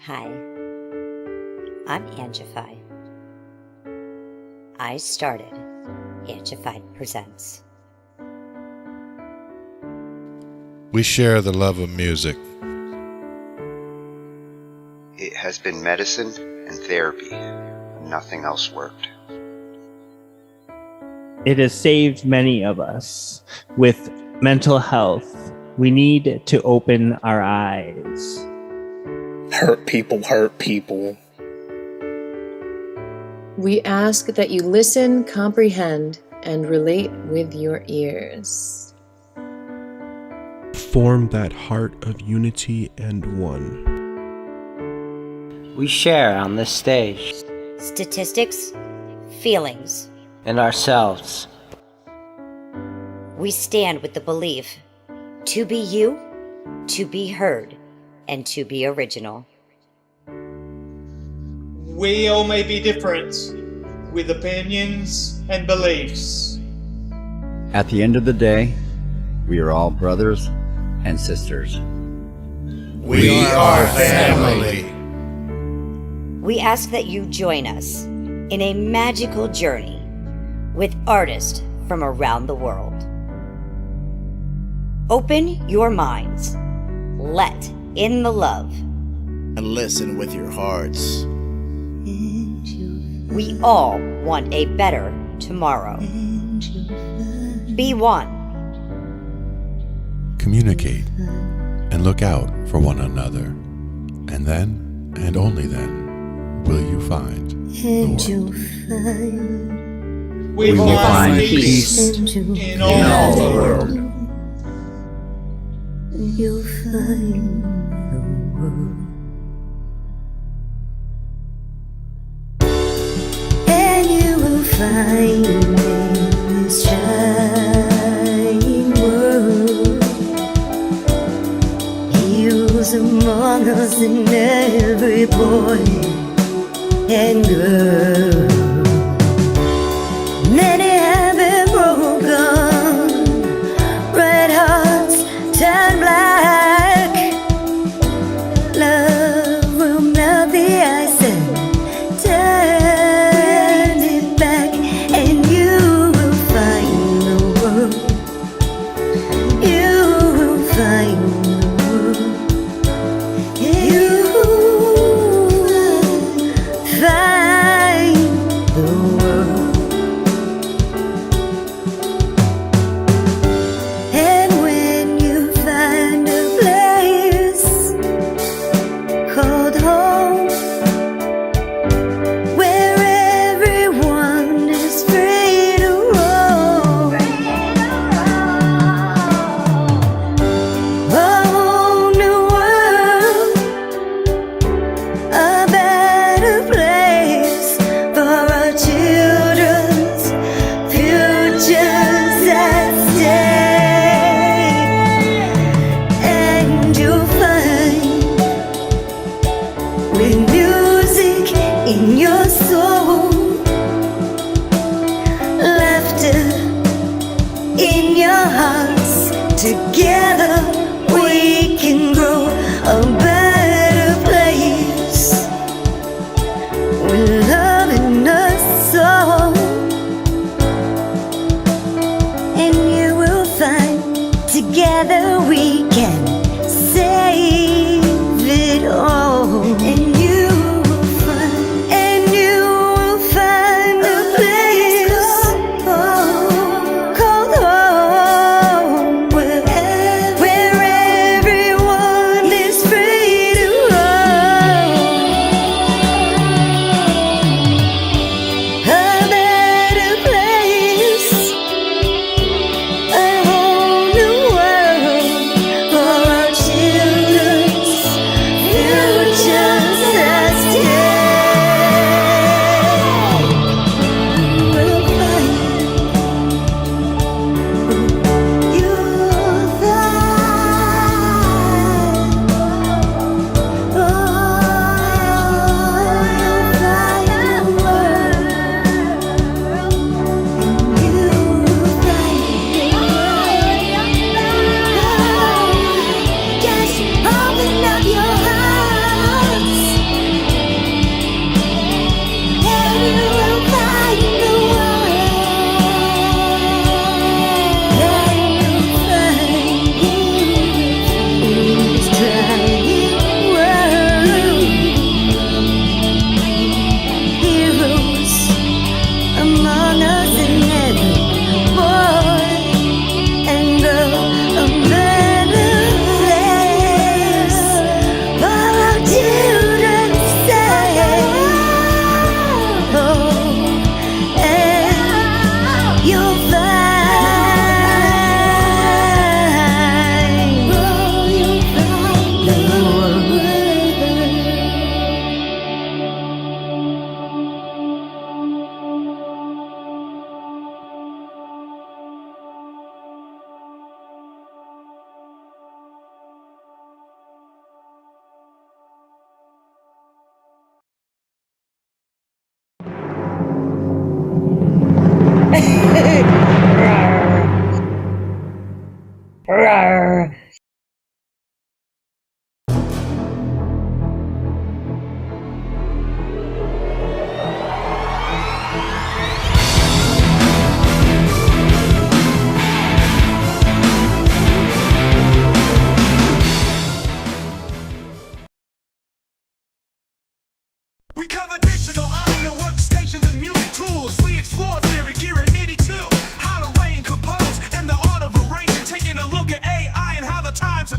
Hi, I'm Angified. I started Angified Presents. We share the love of music. It has been medicine and therapy, and nothing else worked. It has saved many of us. With mental health, we need to open our eyes. Hurt people hurt people. We ask that you listen, comprehend, and relate with your ears. Form that heart of unity and one. We share on this stage. Statistics, feelings. And ourselves. We stand with the belief to be you, to be heard, and to be original. We all may be different, with opinions and beliefs. At the end of the day, we are all brothers and sisters. We are family. We ask that you join us in a magical journey with artists from around the world. Open your minds, let in the love, and listen with your hearts. We all want a better tomorrow. Be one. Communicate and look out for one another. And then, and only then, will you find the world. We will find peace in all the world. You'll find the world. And you will find in this shining world, heroes among us and every boy and girl. Many have been broken, red hearts turn black. Love will melt the ice and turn it back, and you will find the world. You will find the world. You will find the world. And when you find a place called home, where everyone is free to roam, a whole new world, a better place for our children's futures at stake. And you'll find, with music in your soul, laughter in your hearts, together we can grow a better place, with love in us all. And you will find, together we can save it all. And you will find, and you will find a place called home, where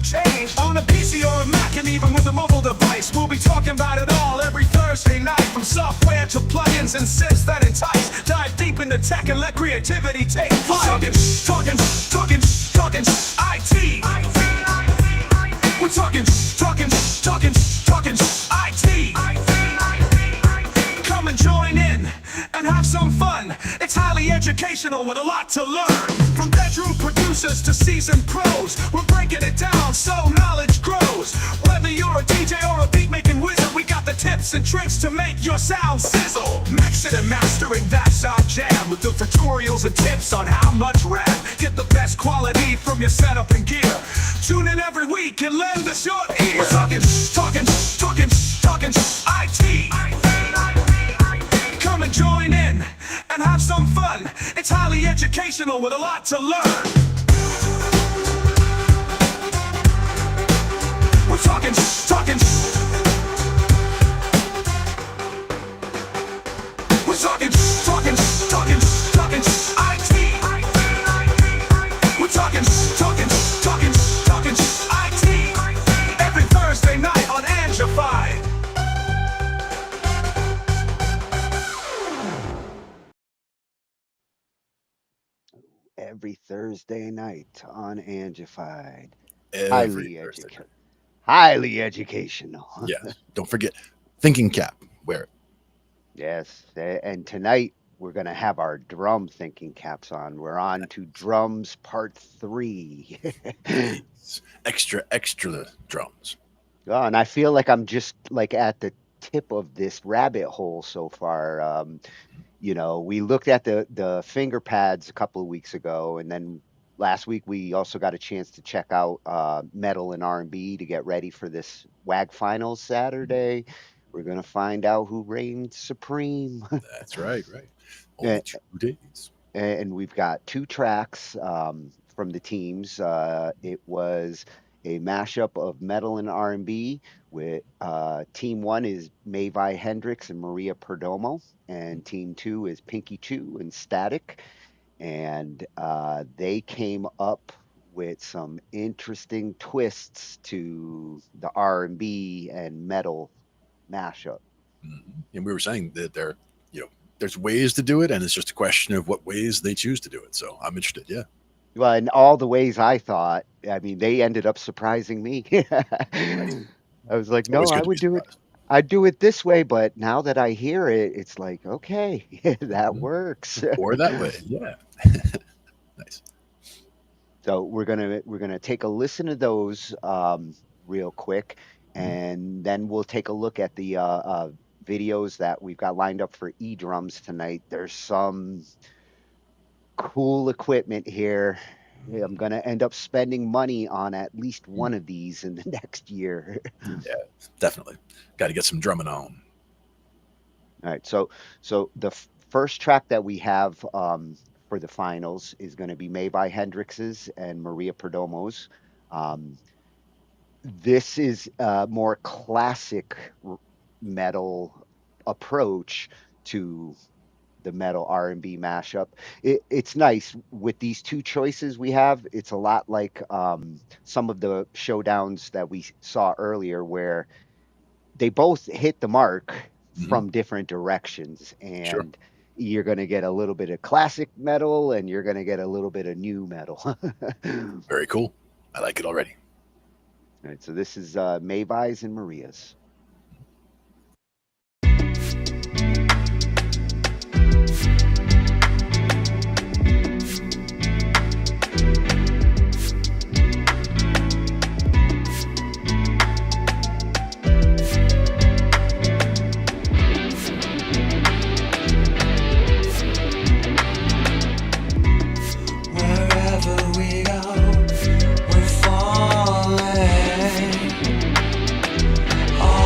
change on a PC or a Mac and even with a mobile device. We'll be talking about it all every Thursday night, from software to plugins and synths that entice. Dive deep into tech and let creativity take flight. Talkin IT. We're talking IT. Come and join in and have some fun. It's highly educational with a lot to learn. From bedroom producers to seasoned pros, we're breaking it down so knowledge grows. Whether you're a DJ or a beat making wizard, we got the tips and tricks to make your sound sizzle. Mixing and mastering, that's our jam, with the tutorials and tips on how much rev. Get the best quality from your setup and gear. Tune in every week and lend us your ear. We're talking IT. Come and join in and have some fun. It's highly educational with a lot to learn. We're talking IT. We're talking IT. Every Thursday night on Angified. Every Thursday night on Angified. Highly educational. Yes. Don't forget, thinking cap. Wear it. Yes. And tonight we're going to have our drum thinking caps on. We're on to drums part 3. extra drums. Oh, and I feel like I'm just like at the tip of this rabbit hole so far. You know, we looked at the finger pads a couple of weeks ago, and then last week we also got a chance to check out metal and R&B to get ready for this WAG Finals Saturday. We're gonna find out who reigns supreme. That's right. Only 2 days. And we've got 2 tracks from the teams. It was a mashup of metal and R&B with team 1 is Mavi Hendrix and Maria Perdomo, and team 2 is Pinky Chew and Static. And they came up with some interesting twists to the R&B and metal mashup. And we were saying that there's ways to do it, and it's just a question of what ways they choose to do it. So I'm interested. Yeah. Well, and all the ways I thought, I mean, they ended up surprising me. I was like, no, I would do it. I'd do it this way, but now that I hear it, it's like, okay, that works. Or that way, yeah. Nice. So we're gonna take a listen to those real quick, and then we'll take a look at the videos that we've got lined up for EDrums tonight. There's some cool equipment here. I'm going to end up spending money on at least one of these in the next year. Yeah, definitely. Got to get some drumming on. All right. So the first track that we have for the finals is going to be Mavi Hendrix's and Maria Perdomo's. This is a more classic metal approach to the metal R&B mashup. It's nice with these 2 choices we have. It's a lot like some of the showdowns that we saw earlier, where they both hit the mark from different directions, and you're going to get a little bit of classic metal and you're going to get a little bit of new metal. Very cool. I like it already. All right, so this is Mavi's and Maria's. All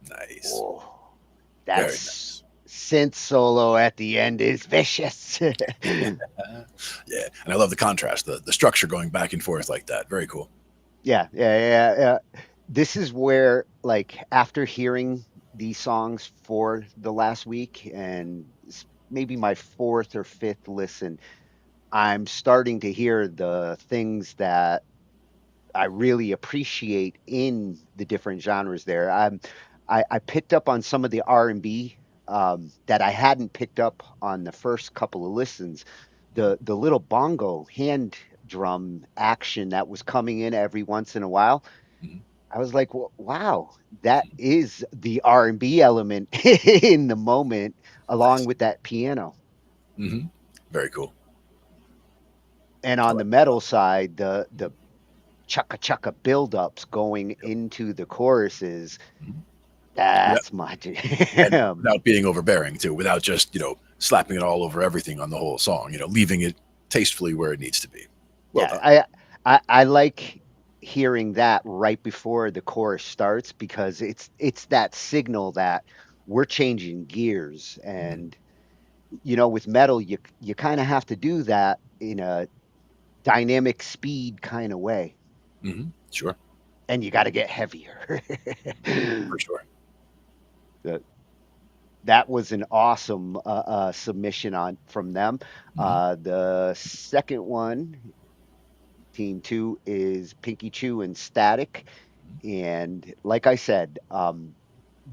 Nice. Oh, Very that's synth solo at the end is vicious. Yeah, and I love the contrast, the structure going back and forth like that. Very cool. Yeah. This is where, like, after hearing these songs for the last week and maybe my fourth or fifth listen, I'm starting to hear the things that I really appreciate in the different genres there. I picked up on some of the R&B that I hadn't picked up on the first couple of listens. The little bongo hand drum action that was coming in every once in a while. I was like, wow, that is the R&B element in the moment, along with that piano. Mm-hmm. Very cool. And on the metal side, the chukka chukka buildups going into the choruses. That's my jam. Without being overbearing too, without just slapping it all over everything on the whole song. Leaving it tastefully where it needs to be. Well done. I like hearing that right before the chorus starts because it's that signal that we're changing gears. And with metal, you kind of have to do that in a dynamic speed kind of way. Mm-hmm. Sure. And you got to get heavier. For sure. That was an awesome submission from them. The second one, Team 2, is Pinky Chew and Static. And like I said,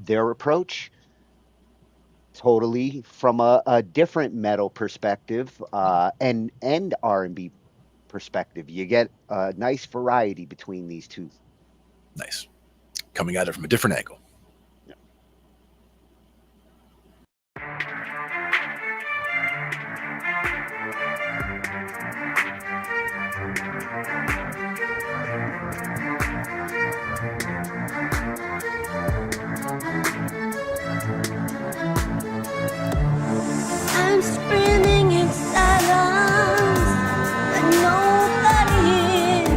their approach, totally from a different metal perspective and R&B perspective. You get a nice variety between these two. Nice. Coming at it from a different angle. I'm screaming in silence, but nobody is.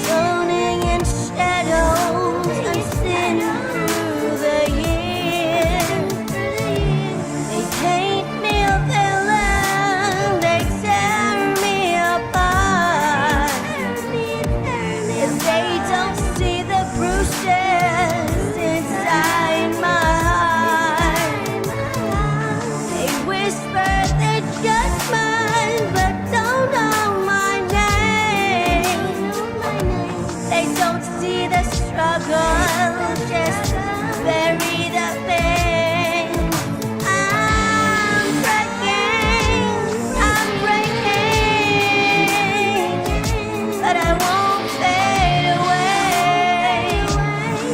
Zoning in shadows, unseen through the years. They paint me a villain, they tear me apart. 'Cause they don't see the bruises inside my heart. They whisper they're just mine, but don't know my name. They don't see the struggle, just bury the pain. I'm breaking, but I won't fade away.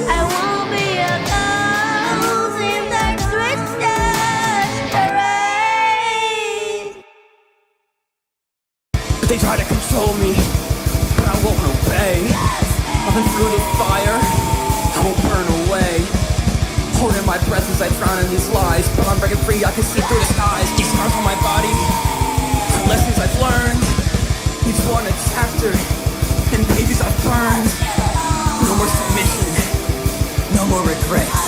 I won't be a ghost in their twisted parade. They try to control me, but I won't obey. I've been through the fire, I won't burn away. Holding my breath as I drown in these lies, but I'm breaking free, I can see through the skies. These scars on my body, lessons I've learned. Each one a chapter, and pages I've burned. No more submission, no more regrets.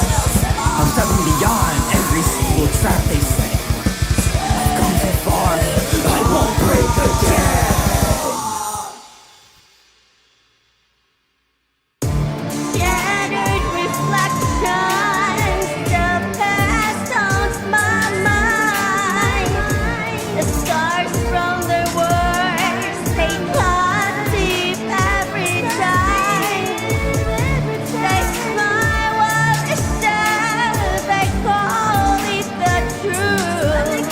I'm stepping beyond every single trap they set. I've come too far, I won't break again. Shattered reflections, the past haunts my mind. The scars from their words, they cut deep every time. They smile while they stare, they call it the truth.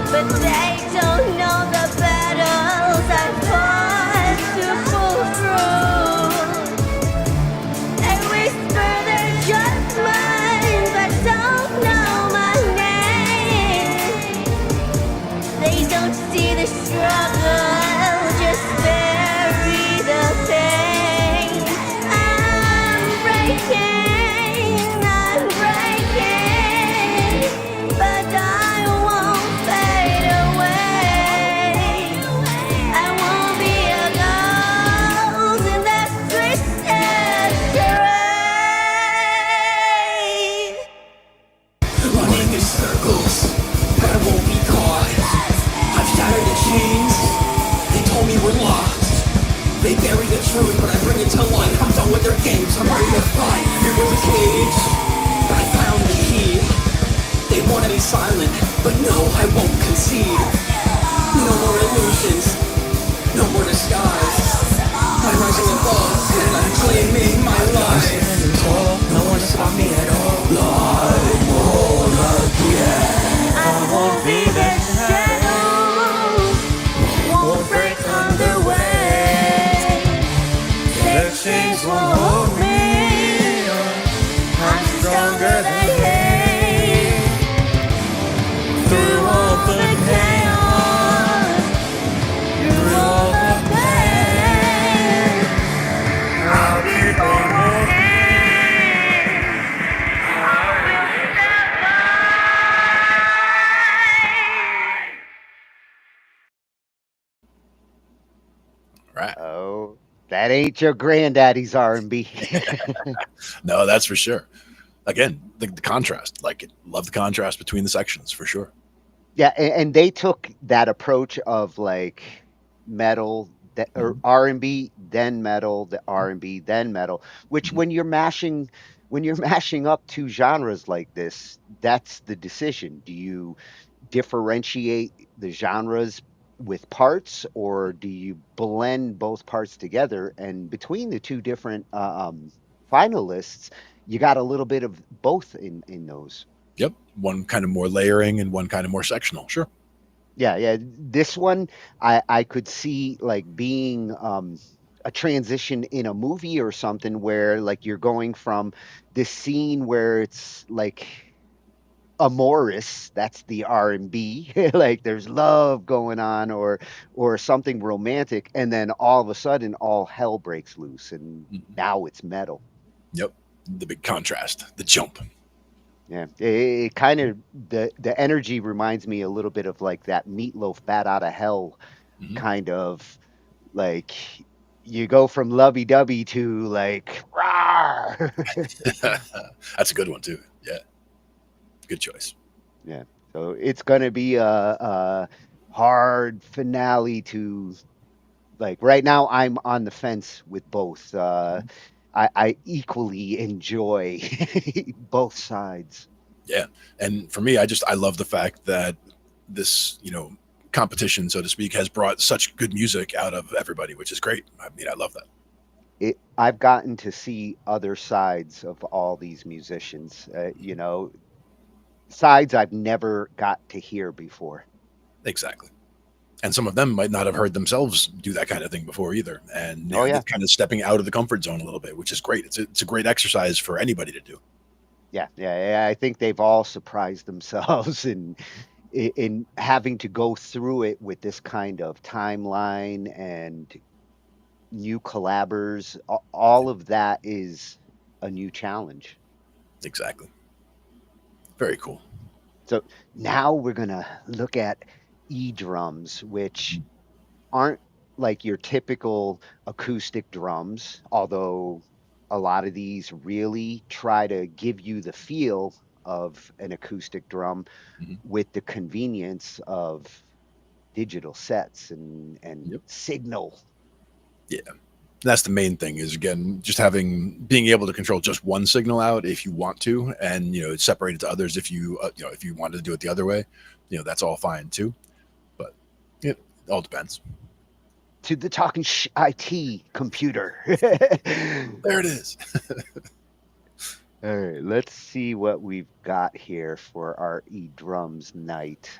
But they don't know the a cage, I found the key. They wanna be silent, but no, I won't concede. No more illusions, no more disguise. I'm rising above and I'm claiming my life. No one to stop me at all. Live all again. I won't be the shadows, won't break under weight. Their chains won't hold me, I'm stronger than hate. Through all the chaos, through all the pain, I'll keep on walking. Right. Oh, that ain't your granddaddy's R&B. No, that's for sure. Again, the contrast, like it. Love the contrast between the sections for sure. Yeah, and they took that approach of like metal, or R&B, then metal, the R&B, then metal, which when you're mashing up two genres like this, that's the decision. Do you differentiate the genres with parts, or do you blend both parts together? And between the two different finalists, you got a little bit of both in those. Yep. One kind of more layering and one kind of more sectional. Sure. Yeah. This one I could see like being a transition in a movie or something, where like you're going from this scene where it's like amorous, that's the R&B, like there's love going on, or something romantic, and then all of a sudden all hell breaks loose and now it's metal. Yep. The big contrast, the jump. Yeah, it kind of, the energy reminds me a little bit of like that Meatloaf Bat Out of Hell kind of, like you go from lovey-dovey to like rawr. That's a good one too. Yeah. Good choice. Yeah, so it's gonna be a hard finale to, like, right now I'm on the fence with both. I equally enjoy both sides. Yeah. And for me, I love the fact that this, competition, so to speak, has brought such good music out of everybody, which is great. I mean, I love that. I've gotten to see other sides of all these musicians, sides I've never got to hear before. Exactly. And some of them might not have heard themselves do that kind of thing before either. And yeah, kind of stepping out of the comfort zone a little bit, which is great. It's a great exercise for anybody to do. Yeah. I think they've all surprised themselves in having to go through it with this kind of timeline and new collabers. All of that is a new challenge. Exactly. Very cool. So now we're gonna look at EDrums, which aren't like your typical acoustic drums, although a lot of these really try to give you the feel of an acoustic drum with the convenience of digital sets and signal. Yeah. That's the main thing, is again just being able to control just one signal out if you want to, and separate it to others if you if you wanted to do it the other way, that's all fine too. But it all depends. To the Talkin Shhh I.T computer. There it is. All right, let's see what we've got here for our EDrums night.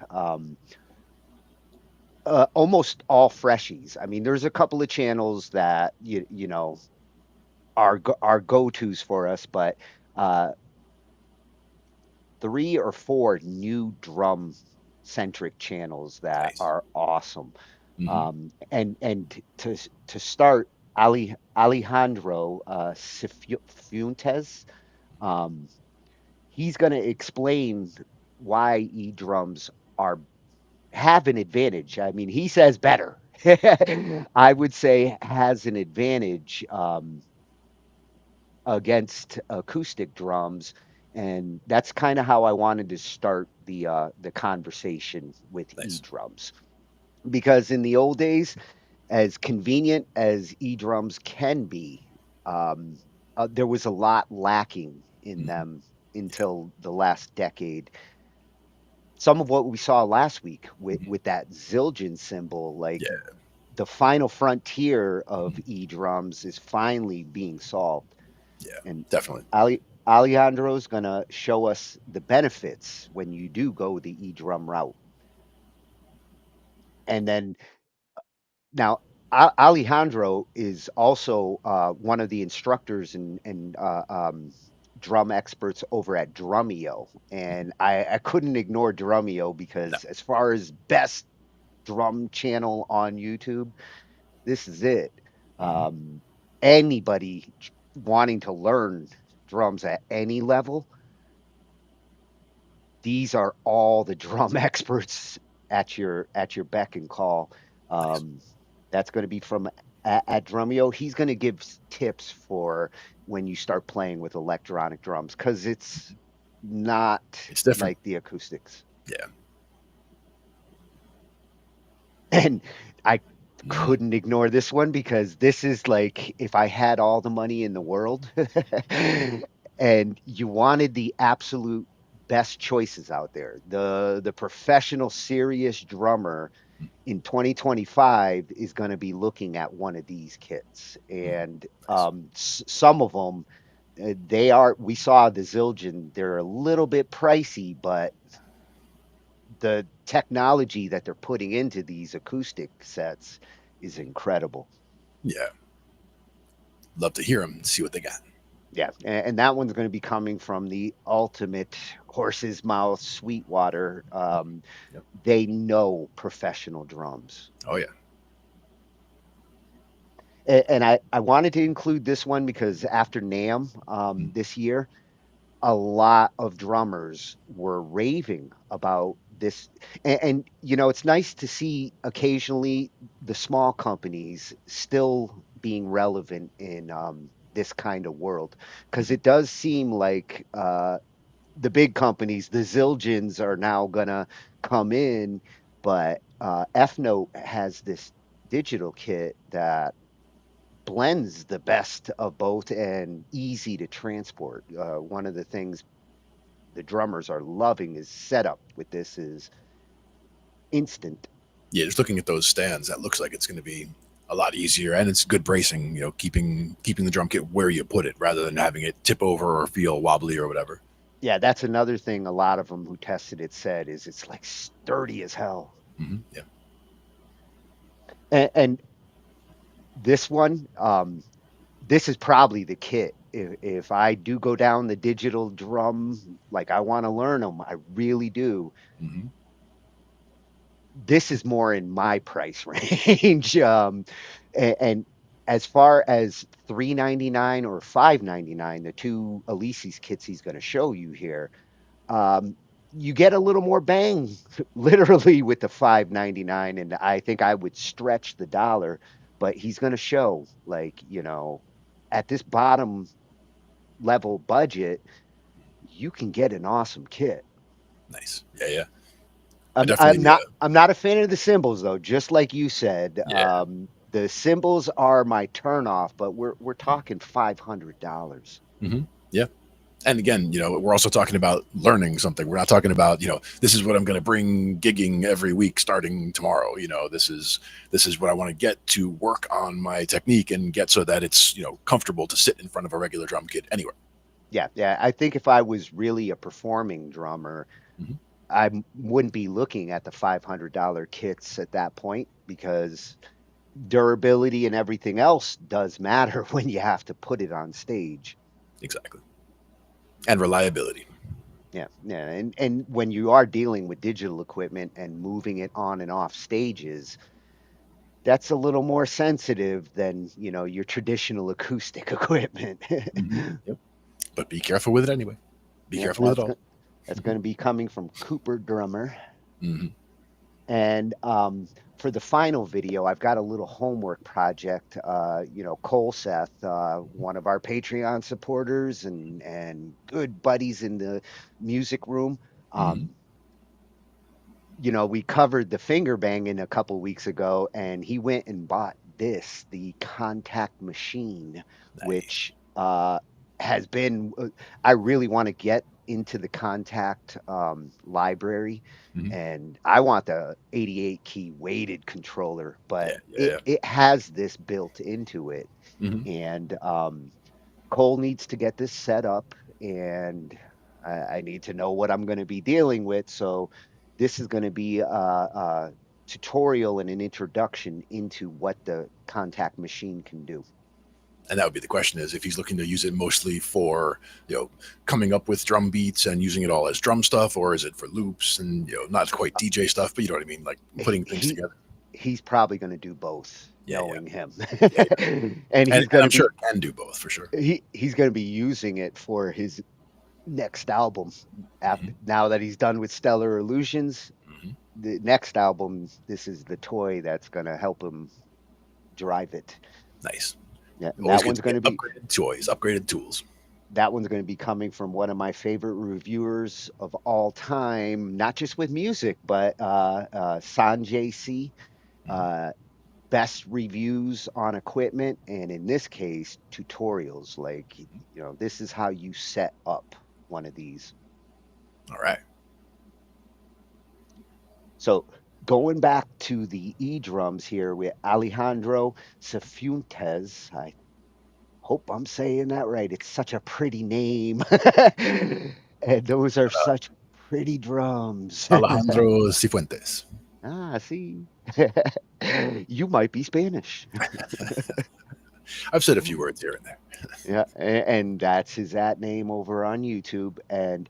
Almost all freshies. I mean, there's a couple of channels that are go-tos for us, but 3 or 4 new drum centric channels that are awesome. And to start, Alejandro Cifuentes, he's going to explain why EDrums have an advantage. I mean, he says better. I would say has an advantage against acoustic drums, and that's kind of how I wanted to start the conversation with EDrums, because in the old days, as convenient as EDrums can be, there was a lot lacking in them until the last decade. Some of what we saw last week with that Zildjian cymbal, like Yeah. the final frontier of EDrums is finally being solved. Yeah, And definitely. Alejandro's gonna show us the benefits when you do go the eDrum route. And then now Alejandro is also one of the instructors and drum experts over at Drumeo, and I couldn't ignore Drumeo because as far as best drum channel on YouTube, this is it. Anybody wanting to learn drums at any level, these are all the drum experts at your beck and call. Nice. That's going to be from at Drumeo. He's going to give tips for when you start playing with electronic drums because it's not It's different. like the acoustics. Yeah. And I couldn't ignore this one because this is like if I had all the money in the world and you wanted the absolute best choices out there. The professional serious drummer in 2025 is going to be looking at one of these kits. And some of them they are we saw the Zildjian, they're a little bit pricey, but the technology that they're putting into these acoustic sets is incredible. Yeah. Love to hear them, see what they got. Yeah, and that one's going to be coming from the ultimate horse's mouth, Sweetwater. They know professional drums. Oh, yeah. And I wanted to include this one because after NAMM this year, a lot of drummers were raving about this. And, you know, it's nice to see occasionally the small companies still being relevant in this kind of world because it does seem like the big companies, the Zildjians, are now gonna come in, but Efnote has this digital kit that blends the best of both and easy to transport. One of the things the drummers are loving is setup with this is instant. Yeah, just looking at those stands, that looks like it's going to be a lot easier, and it's good bracing. You know, keeping the drum kit where you put it, rather than having it tip over or feel wobbly or whatever. Yeah, that's another thing a lot of them who tested it said is it's like sturdy as hell. Yeah. And this one, this is probably the kit. If I do go down the digital drum, like I want to learn them, I really do. This is more in my price range. And as far as $399 or $599, the two Alesis kits he's going to show you here, you get a little more bang, literally with the $599, and I think I would stretch the dollar. But he's going to show, like, you know, at this bottom level budget, you can get an awesome kit. Nice. Yeah, yeah. I'm not a fan of the cymbals though. Just like you said, Yeah. the cymbals are my turnoff, but we're talking $500. Yeah. And again, you know, we're also talking about learning something. We're not talking about, you know, this is what I'm going to bring gigging every week starting tomorrow. You know, this is what I want to get to work on my technique and get so that it's, you know, comfortable to sit in front of a regular drum kit anywhere. Yeah, yeah. I think if I was really a performing drummer, I wouldn't be looking at the $500 kits at that point because durability and everything else does matter when you have to put it on stage. Exactly. And reliability. Yeah, yeah. And when you are dealing with digital equipment and moving it on and off stages, that's a little more sensitive than, you know, your traditional acoustic equipment. Yep. But be careful with it anyway. Be careful with it all. That's going to be coming from Cooper Drummer. And for the final video, I've got a little homework project. You know, Cole Seth, one of our Patreon supporters and good buddies in the music room. You know, we covered the finger banging a couple weeks ago, and he went and bought this, the Contact Machine, which has been. I really want to get into the Contact library, and I want the 88 key weighted controller, but it has this built into it, and Cole needs to get this set up, and I need to know what I'm going to be dealing with. So this is going to be a tutorial and an introduction into what the Contact machine can do. And that would be the question, is if he's looking to use it mostly for, coming up with drum beats and using it all as drum stuff, or is it for loops and, not quite DJ stuff, but you know what I mean? Like putting things together. He's probably going to do both, knowing him. And I'm sure it can do both for sure. He's going to be using it for his next album. Now that he's done with Stellar Illusions, the next album, this is the toy that's going to help him drive it. Nice. Yeah, that one's going to be upgraded toys, upgraded tools. That one's going to be coming from one of my favorite reviewers of all time, not just with music, but Sanjay C. Best reviews on equipment, and in this case, tutorials. Like, this is how you set up one of these. All right. So going back to the EDrums here with Alejandro Cifuentes. I hope I'm saying that right. It's such a pretty name. And those are such pretty drums. Alejandro Cifuentes. See. You might be Spanish. I've said a few words here and there. Yeah, and that's his @name over on YouTube. And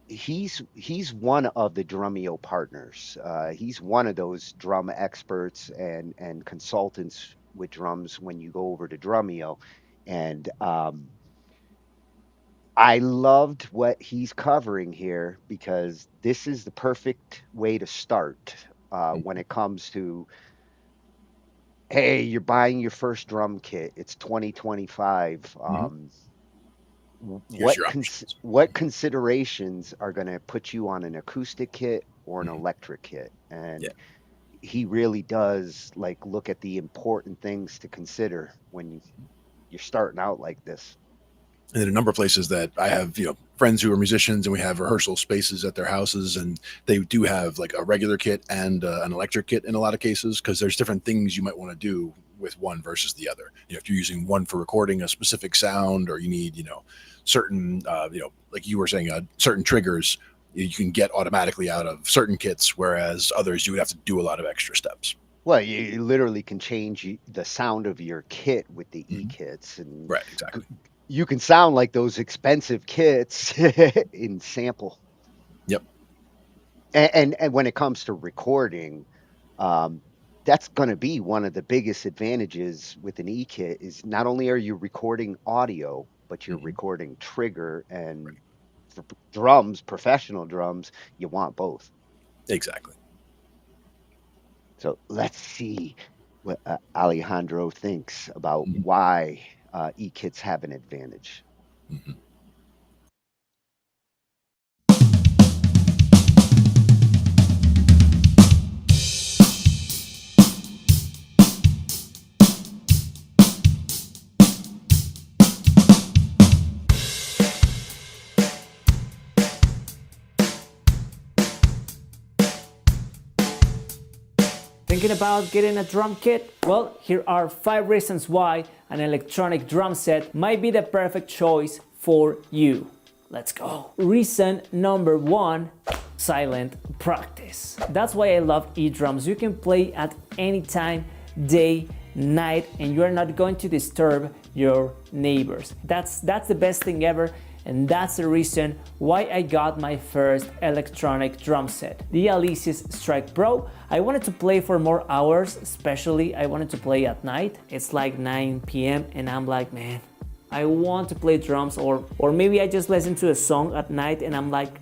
he's one of the Drumeo partners. He's one of those drum experts and consultants with drums when you go over to Drumeo. And I loved what he's covering here, because this is the perfect way to start when it comes to, hey, you're buying your first drum kit. It's 2025. What considerations are going to put you on an acoustic kit or an electric kit? And he really does look at the important things to consider when you're starting out like this. And in a number of places that I have, friends who are musicians, and we have rehearsal spaces at their houses, and they do have like a regular kit and an electric kit in a lot of cases, because there's different things you might want to do with one versus the other. If you're using one for recording a specific sound, or you need, certain, like you were saying, certain triggers you can get automatically out of certain kits, whereas others you would have to do a lot of extra steps. Well, you literally can change the sound of your kit with the eKits, and right, exactly. You can sound like those expensive kits in sample. Yep. And when it comes to recording, that's going to be one of the biggest advantages with an eKit, is not only are you recording audio, but you're recording trigger, and for drums, professional drums, you want both. Exactly. So let's see what Alejandro thinks about why eKits have an advantage. Thinking about getting a drum kit? Well, here are 5 reasons why an electronic drum set might be the perfect choice for you. Let's go. Reason number 1, silent practice. That's why I love EDrums. You can play at any time, day, night, and you're not going to disturb your neighbors. That's the best thing ever. And that's the reason why I got my first electronic drum set, the Alesis Strike Pro. I wanted to play for more hours, especially I wanted to play at night. It's like 9 p.m. and I'm like, man, I want to play drums, or maybe I just listen to a song at night and I'm like,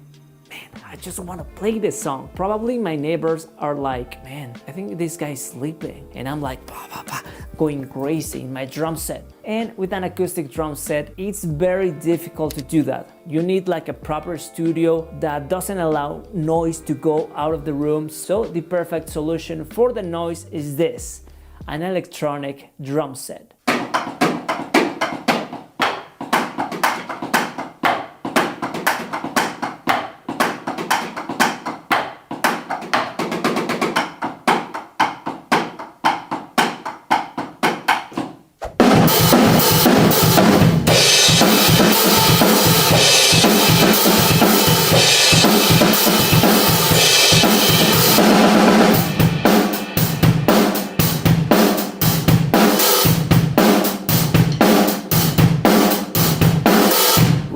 man, I just want to play this song. Probably my neighbors are like, man, I think this guy's sleeping. And I'm like, bah, bah, bah, going crazy in my drum set. And with an acoustic drum set, it's very difficult to do that. You need like a proper studio that doesn't allow noise to go out of the room. So the perfect solution for the noise is this, an electronic drum set.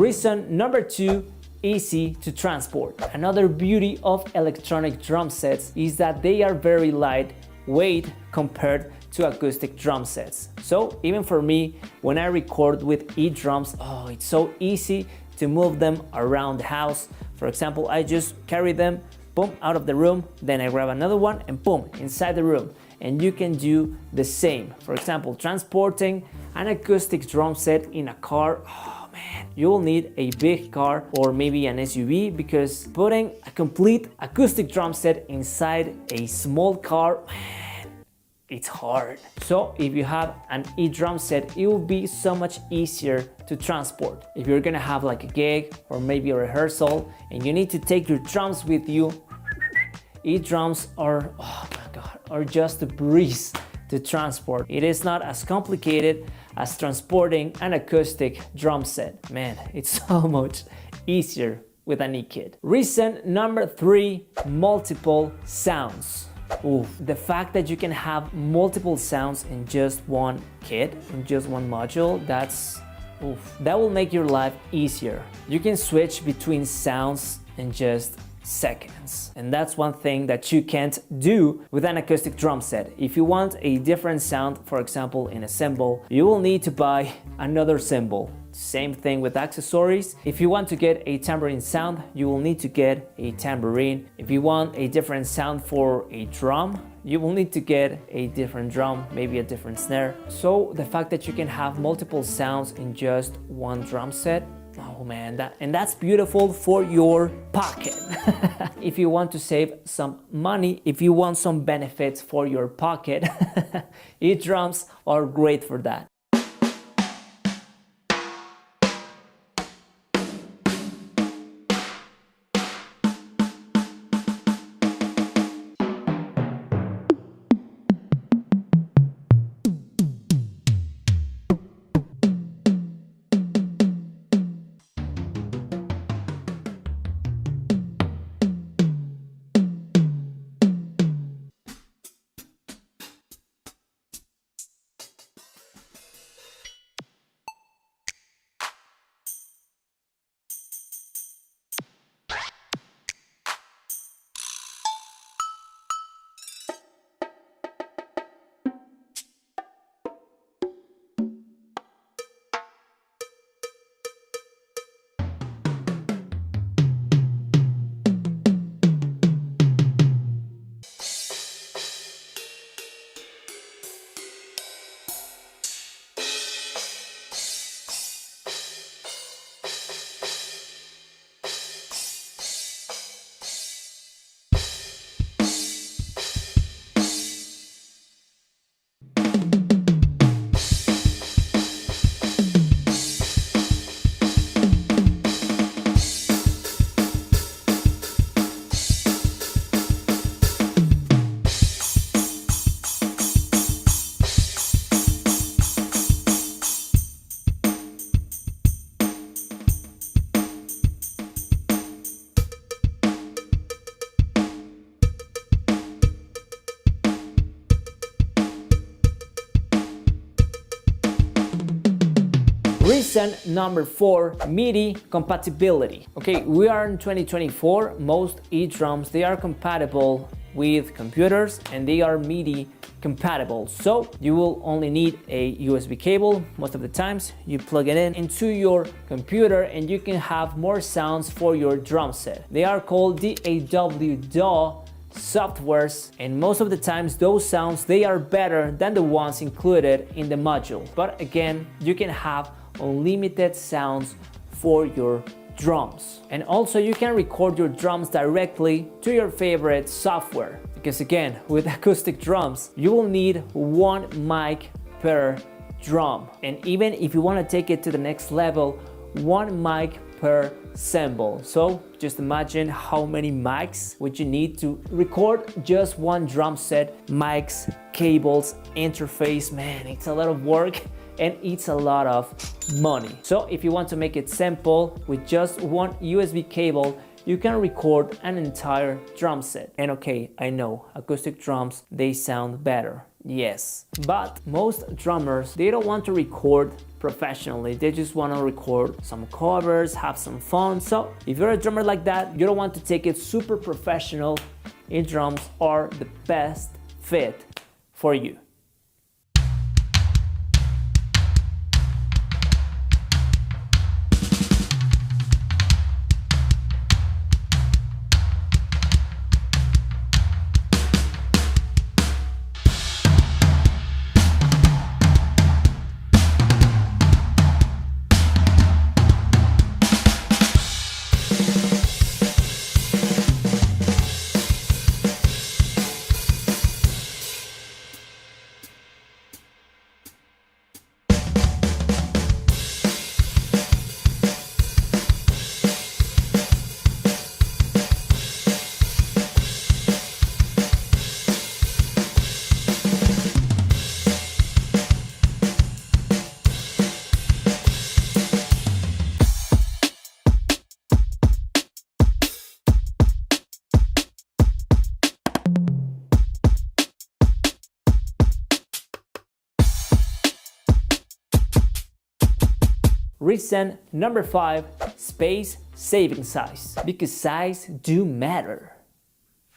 Reason number 2, easy to transport. Another beauty of electronic drum sets is that they are very lightweight compared to acoustic drum sets. So even for me, when I record with EDrums, oh, it's so easy to move them around the house. For example, I just carry them, boom, out of the room, then I grab another one and boom, inside the room. And you can do the same. For example, transporting an acoustic drum set in a car, oh man, you will need a big car or maybe an SUV, because putting a complete acoustic drum set inside a small car, man, it's hard. So if you have an EDrum set, it will be so much easier to transport. If you're gonna have like a gig or maybe a rehearsal and you need to take your drums with you, EDrums are, oh my god, are just a breeze to transport. It is not as complicated as transporting an acoustic drum set. Man, it's so much easier with an eKit. Reason number 3, multiple sounds. Ooh, the fact that you can have multiple sounds in just one kit, in just one module, that will make your life easier. You can switch between sounds in just seconds. And that's one thing that you can't do with an acoustic drum set. If you want a different sound, for example, in a cymbal, you will need to buy another cymbal. Same thing with accessories. If you want to get a tambourine sound, you will need to get a tambourine. If you want a different sound for a drum, you will need to get a different drum, maybe a different snare. So the fact that you can have multiple sounds in just one drum set, oh man, that's beautiful for your pocket. If you want to save some money, if you want some benefits for your pocket, EDrums are great for that. Reason number 4, MIDI compatibility. Okay, we are in 2024. Most EDrums, they are compatible with computers and they are MIDI compatible. So you will only need a USB cable. Most of the times you plug it into your computer and you can have more sounds for your drum set. They are called DAW softwares, and most of the times those sounds, they are better than the ones included in the module. But again, you can have unlimited sounds for your drums. And also you can record your drums directly to your favorite software, because again, with acoustic drums, you will need one mic per drum. And even if you want to take it to the next level, one mic per cymbal. So just imagine how many mics would you need to record just one drum set. Mics, cables, interface, man, it's a lot of work and it's a lot of money. So if you want to make it simple, with just one USB cable, you can record an entire drum set. And okay, I know, acoustic drums, they sound better. Yes, but most drummers, they don't want to record professionally. They just want to record some covers, have some fun. So if you're a drummer like that, you don't want to take it super professional, EDrums are the best fit for you. Reason number 5, space saving size, because size do matter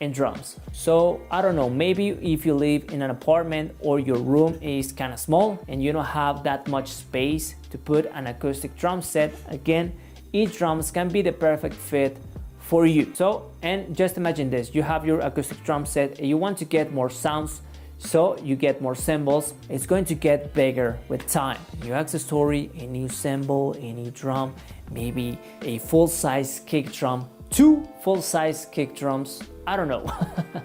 in drums. So I don't know, maybe if you live in an apartment or your room is kind of small and you don't have that much space to put an acoustic drum set, again, EDrums can be the perfect fit for you. So, and just imagine this, you have your acoustic drum set and you want to get more sounds, so you get more cymbals. It's going to get bigger with time. New accessory, a new cymbal, a new drum, maybe a full-size kick drum, 2 full-size kick drums, I don't know.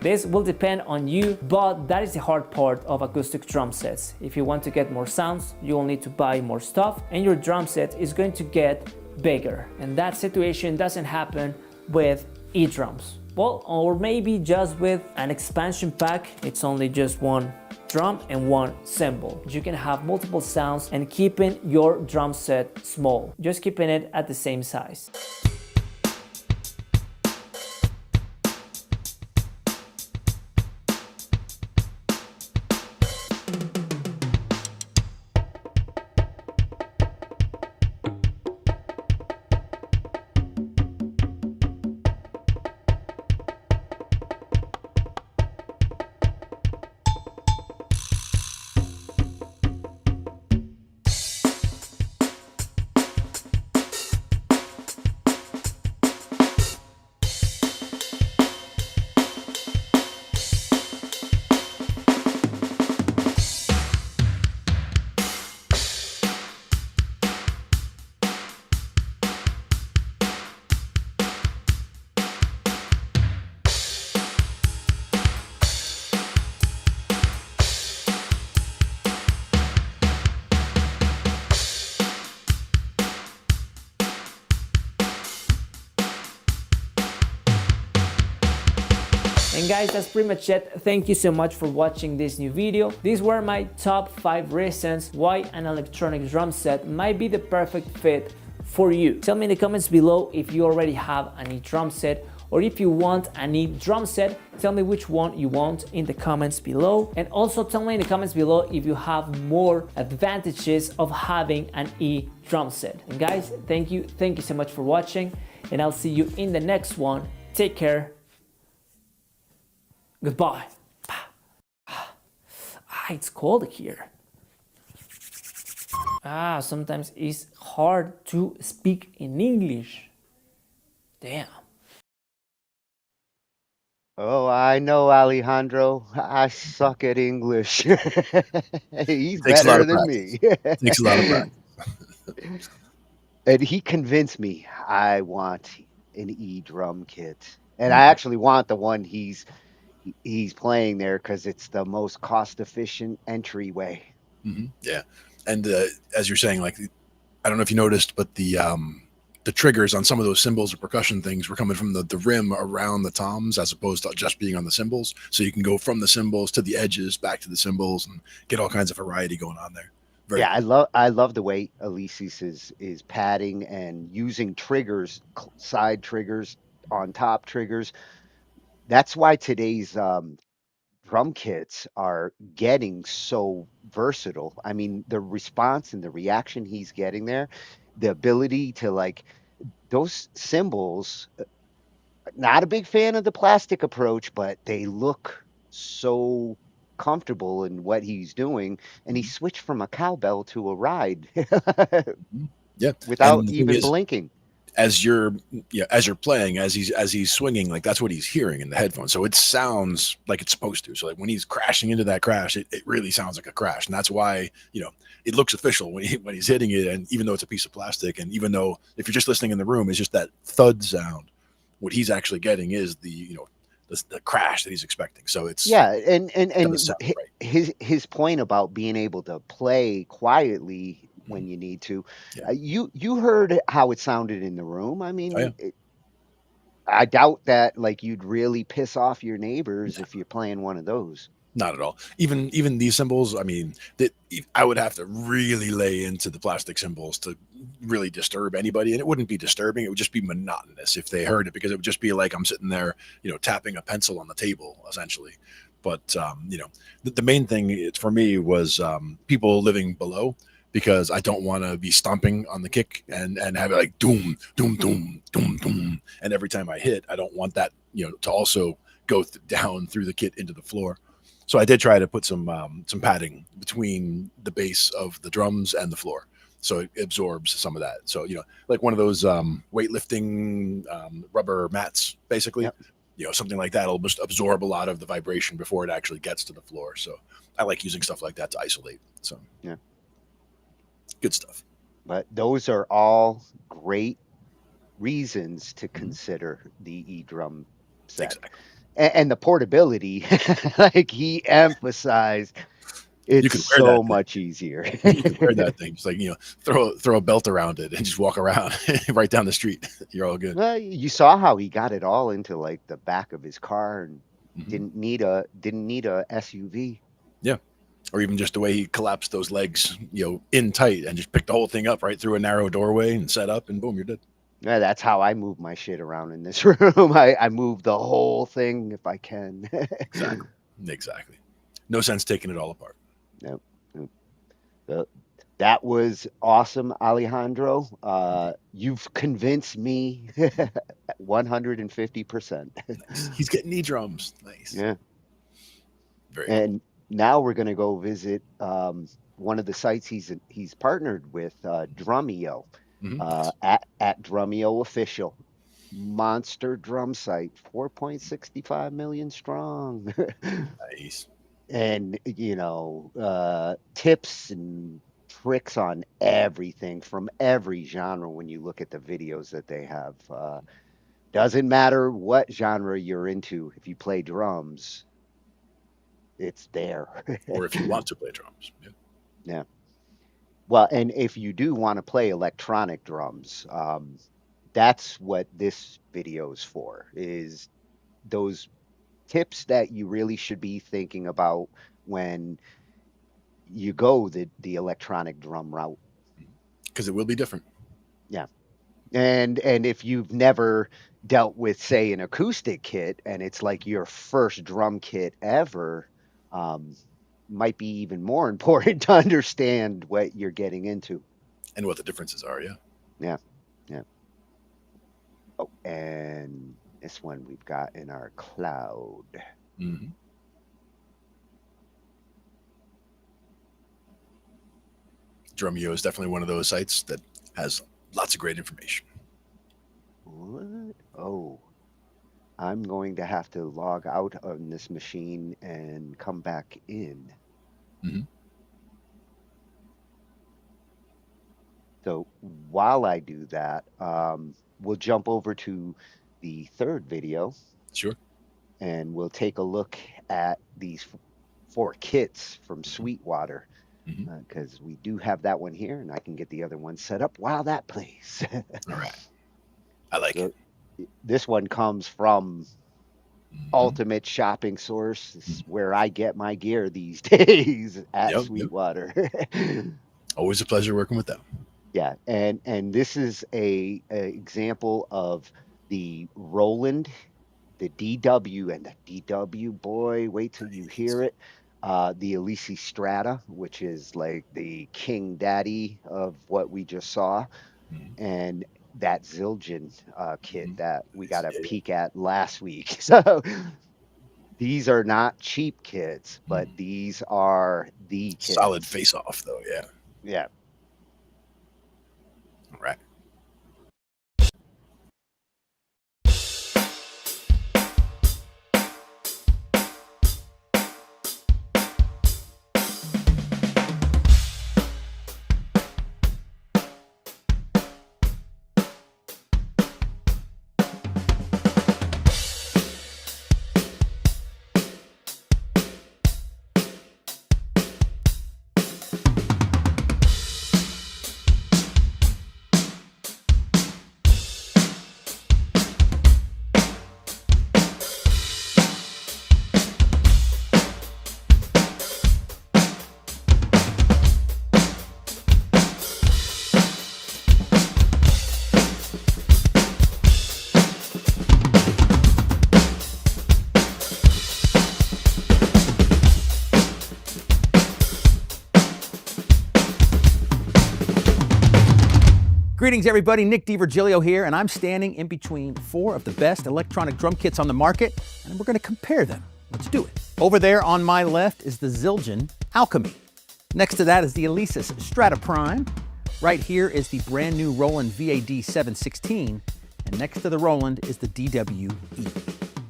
This will depend on you, but that is the hard part of acoustic drum sets. If you want to get more sounds, you will need to buy more stuff and your drum set is going to get bigger. And that situation doesn't happen with EDrums. Well, or maybe just with an expansion pack, it's only just 1 drum and 1 cymbal. You can have multiple sounds and keeping your drum set small, just keeping it at the same size. And guys, that's pretty much it. Thank you so much for watching this new video. These were my top 5 reasons why an electronic drum set might be the perfect fit for you. Tell me in the comments below if you already have an EDrum set, or if you want an EDrum set, tell me which one you want in the comments below. And also tell me in the comments below if you have more advantages of having an EDrum set. And guys, thank you so much for watching, and I'll see you in the next one. Take care. Goodbye. It's cold here. Sometimes it's hard to speak in English. Damn. Oh, I know, Alejandro. I suck at English. He's better than me. Takes a lot of practice. And he convinced me I want an EDrum kit. And I actually want the one he's playing there because it's the most cost-efficient entryway. Yeah, and as you're saying, like, I don't know if you noticed, but the triggers on some of those cymbals or percussion things were coming from the rim around the toms as opposed to just being on the cymbals. So you can go from the cymbals to the edges, back to the cymbals, and get all kinds of variety going on there. Very cool. I love the way Alesis is padding and using triggers, side triggers on top triggers. That's why today's drum kits are getting so versatile. I mean, the response and the reaction he's getting there, the ability to like those cymbals, not a big fan of the plastic approach, but they look so comfortable in what he's doing. And he switched from a cowbell to a ride Yeah. without And the thing even is, blinking. as you're as you're playing, as he's swinging, like that's what he's hearing in the headphones. So it sounds like it's supposed to. So like when he's crashing into that crash, it really sounds like a crash. And that's why, it looks official when he's hitting it. And even though it's a piece of plastic, and even though if you're just listening in the room, it's just that thud sound, what he's actually getting is the crash that he's expecting. So it's And gotta sound right. his point about being able to play quietly when you need to, you heard how it sounded in the room. I Oh, mean, I doubt that like you'd really piss off your neighbors if you're playing one of those. Not at all. Even these cymbals, I mean, that I would have to really lay into the plastic cymbals to really disturb anybody, and it wouldn't be disturbing. It would just be monotonous if they heard it, because it would just be like I'm sitting there, tapping a pencil on the table, essentially. But the main thing for me was people living below, because I don't want to be stomping on the kick and have it like doom, doom, doom, doom, doom, and every time I hit, I don't want that to also go down through the kit into the floor. So I did try to put some padding between the base of the drums and the floor, so it absorbs some of that. So like one of those weightlifting rubber mats, basically. Yep. Something like that will just absorb a lot of the vibration before it actually gets to the floor. So I like using stuff like that to isolate. So yeah, good stuff. But those are all great reasons to consider the eDrum set. Exactly. And the portability, like he emphasized, it's so much easier. You can wear that thing. Just like, throw a belt around it and just walk around right down the street. You're all good. Well, you saw how he got it all into like the back of his car and didn't need a SUV. Yeah. Or even just the way he collapsed those legs, in tight, and just picked the whole thing up right through a narrow doorway and set up, and boom, you're dead. Yeah, that's how I move my shit around in this room. I move the whole thing if I can. Exactly. No sense taking it all apart. Nope. That was awesome, Alejandro. You've convinced me 150%. Nice. He's getting EDrums. Nice. Yeah. Very cool. Now we're going to go visit one of the sites he's partnered with, Drumeo. At Drumeo Official, monster drum site, 4.65 million strong. Nice. And tips and tricks on everything from every genre. When you look at the videos that they have, doesn't matter what genre you're into, if you play drums, it's there. Or if you want to play drums. Yeah. Well, and if you do want to play electronic drums, that's what this video is for, is those tips that you really should be thinking about when you go the electronic drum route. Because it will be different. Yeah. And if you've never dealt with, say, an acoustic kit, and it's like your first drum kit ever, might be even more important to understand what you're getting into. And what the differences are, Yeah. Oh, and this one we've got in our cloud. Drumeo is definitely one of those sites that has lots of great information. What? Oh. I'm going to have to log out on this machine and come back in. So while I do that, we'll jump over to the third video. Sure. And we'll take a look at these 4 kits from Sweetwater, because we do have that one here, and I can get the other one set up while that plays. All right. I like it. This one comes from Ultimate Shopping Source. This is where I get my gear these days at Sweetwater. Always a pleasure working with them. Yeah, and this is a example of the Roland the DW, and the DW, boy, wait till you hear it. The Alesis Strata, which is like the king daddy of what we just saw, and that Zildjian kit that we got a peek at last week. So these are not cheap kits, but these are the kits. Solid face off, though. Yeah. Yeah. All right. Greetings everybody, Nick DiVirgilio here, and I'm standing in between 4 of the best electronic drum kits on the market, and we're going to compare them. Let's do it. Over there on my left is the Zildjian ALCHEM-E. Next to that is the Alesis Strata Prime. Right here is the brand new Roland VAD 716, and next to the Roland is the DW-E.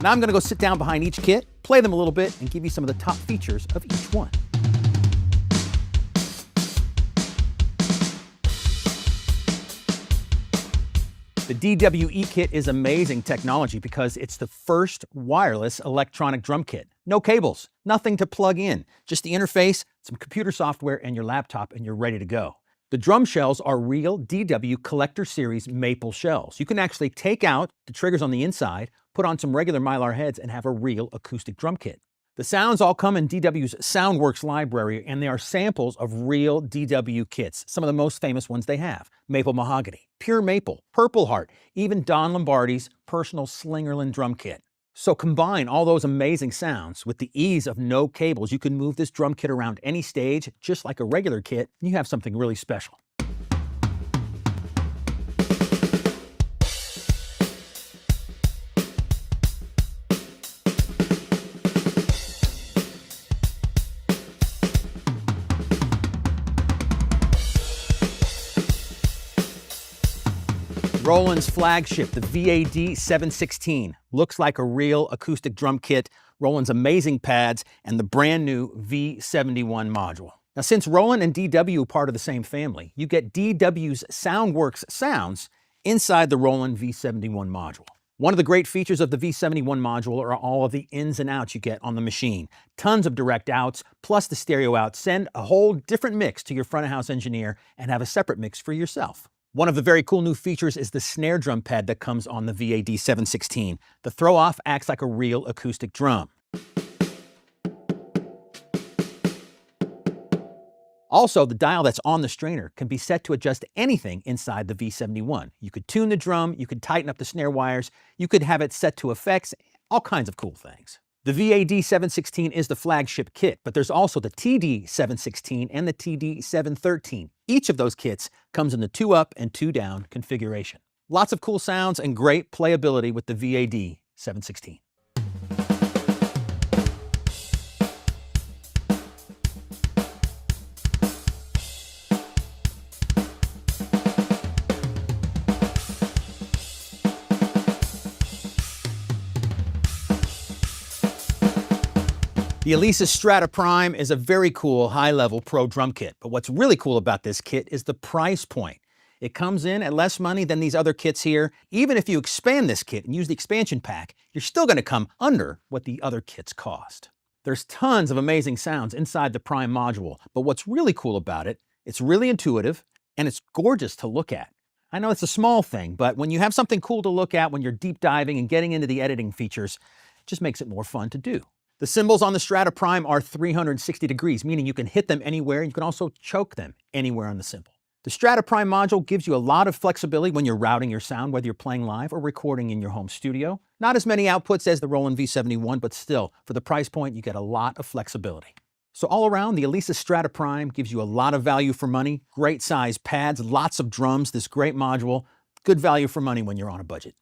Now I'm going to go sit down behind each kit, play them a little bit, and give you some of the top features of each one. The DW-E kit is amazing technology because it's the first wireless electronic drum kit. No cables, nothing to plug in, just the interface, some computer software, and your laptop, and you're ready to go. The drum shells are real DW Collector Series maple shells. You can actually take out the triggers on the inside, put on some regular Mylar heads, and have a real acoustic drum kit. The sounds all come in DW's SoundWorks library, and they are samples of real DW kits, some of the most famous ones they have. Maple Mahogany, Pure Maple, Purple Heart, even Don Lombardi's personal Slingerland drum kit. So combine all those amazing sounds with the ease of no cables. You can move this drum kit around any stage, just like a regular kit, and you have something really special. Roland's flagship, the VAD 716, looks like a real acoustic drum kit, Roland's amazing pads, and the brand new V71 module. Now, since Roland and DW are part of the same family, you get DW's SoundWorks sounds inside the Roland V71 module. One of the great features of the V71 module are all of the ins and outs you get on the machine. Tons of direct outs, plus the stereo out. Send a whole different mix to your front of house engineer and have a separate mix for yourself. One of the very cool new features is the snare drum pad that comes on the VAD 716. The throw-off acts like a real acoustic drum. Also, the dial that's on the strainer can be set to adjust anything inside the V71. You could tune the drum, you could tighten up the snare wires, you could have it set to effects, all kinds of cool things. The VAD 716 is the flagship kit, but there's also the TD 716 and the TD 713. Each of those kits comes in the 2-up and 2-down configuration. Lots of cool sounds and great playability with the VAD 716. The Alesis Strata Prime is a very cool high-level pro drum kit, but what's really cool about this kit is the price point. It comes in at less money than these other kits here. Even if you expand this kit and use the expansion pack, you're still going to come under what the other kits cost. There's tons of amazing sounds inside the Prime module, but what's really cool about it, it's really intuitive and it's gorgeous to look at. I know it's a small thing, but when you have something cool to look at when you're deep diving and getting into the editing features, it just makes it more fun to do. The cymbals on the Strata Prime are 360 degrees, meaning you can hit them anywhere, and you can also choke them anywhere on the cymbal. The Strata Prime module gives you a lot of flexibility when you're routing your sound, whether you're playing live or recording in your home studio. Not as many outputs as the Roland V71, but still, for the price point, you get a lot of flexibility. So all around, the Alesis Strata Prime gives you a lot of value for money, great size pads, lots of drums, this great module, good value for money when you're on a budget.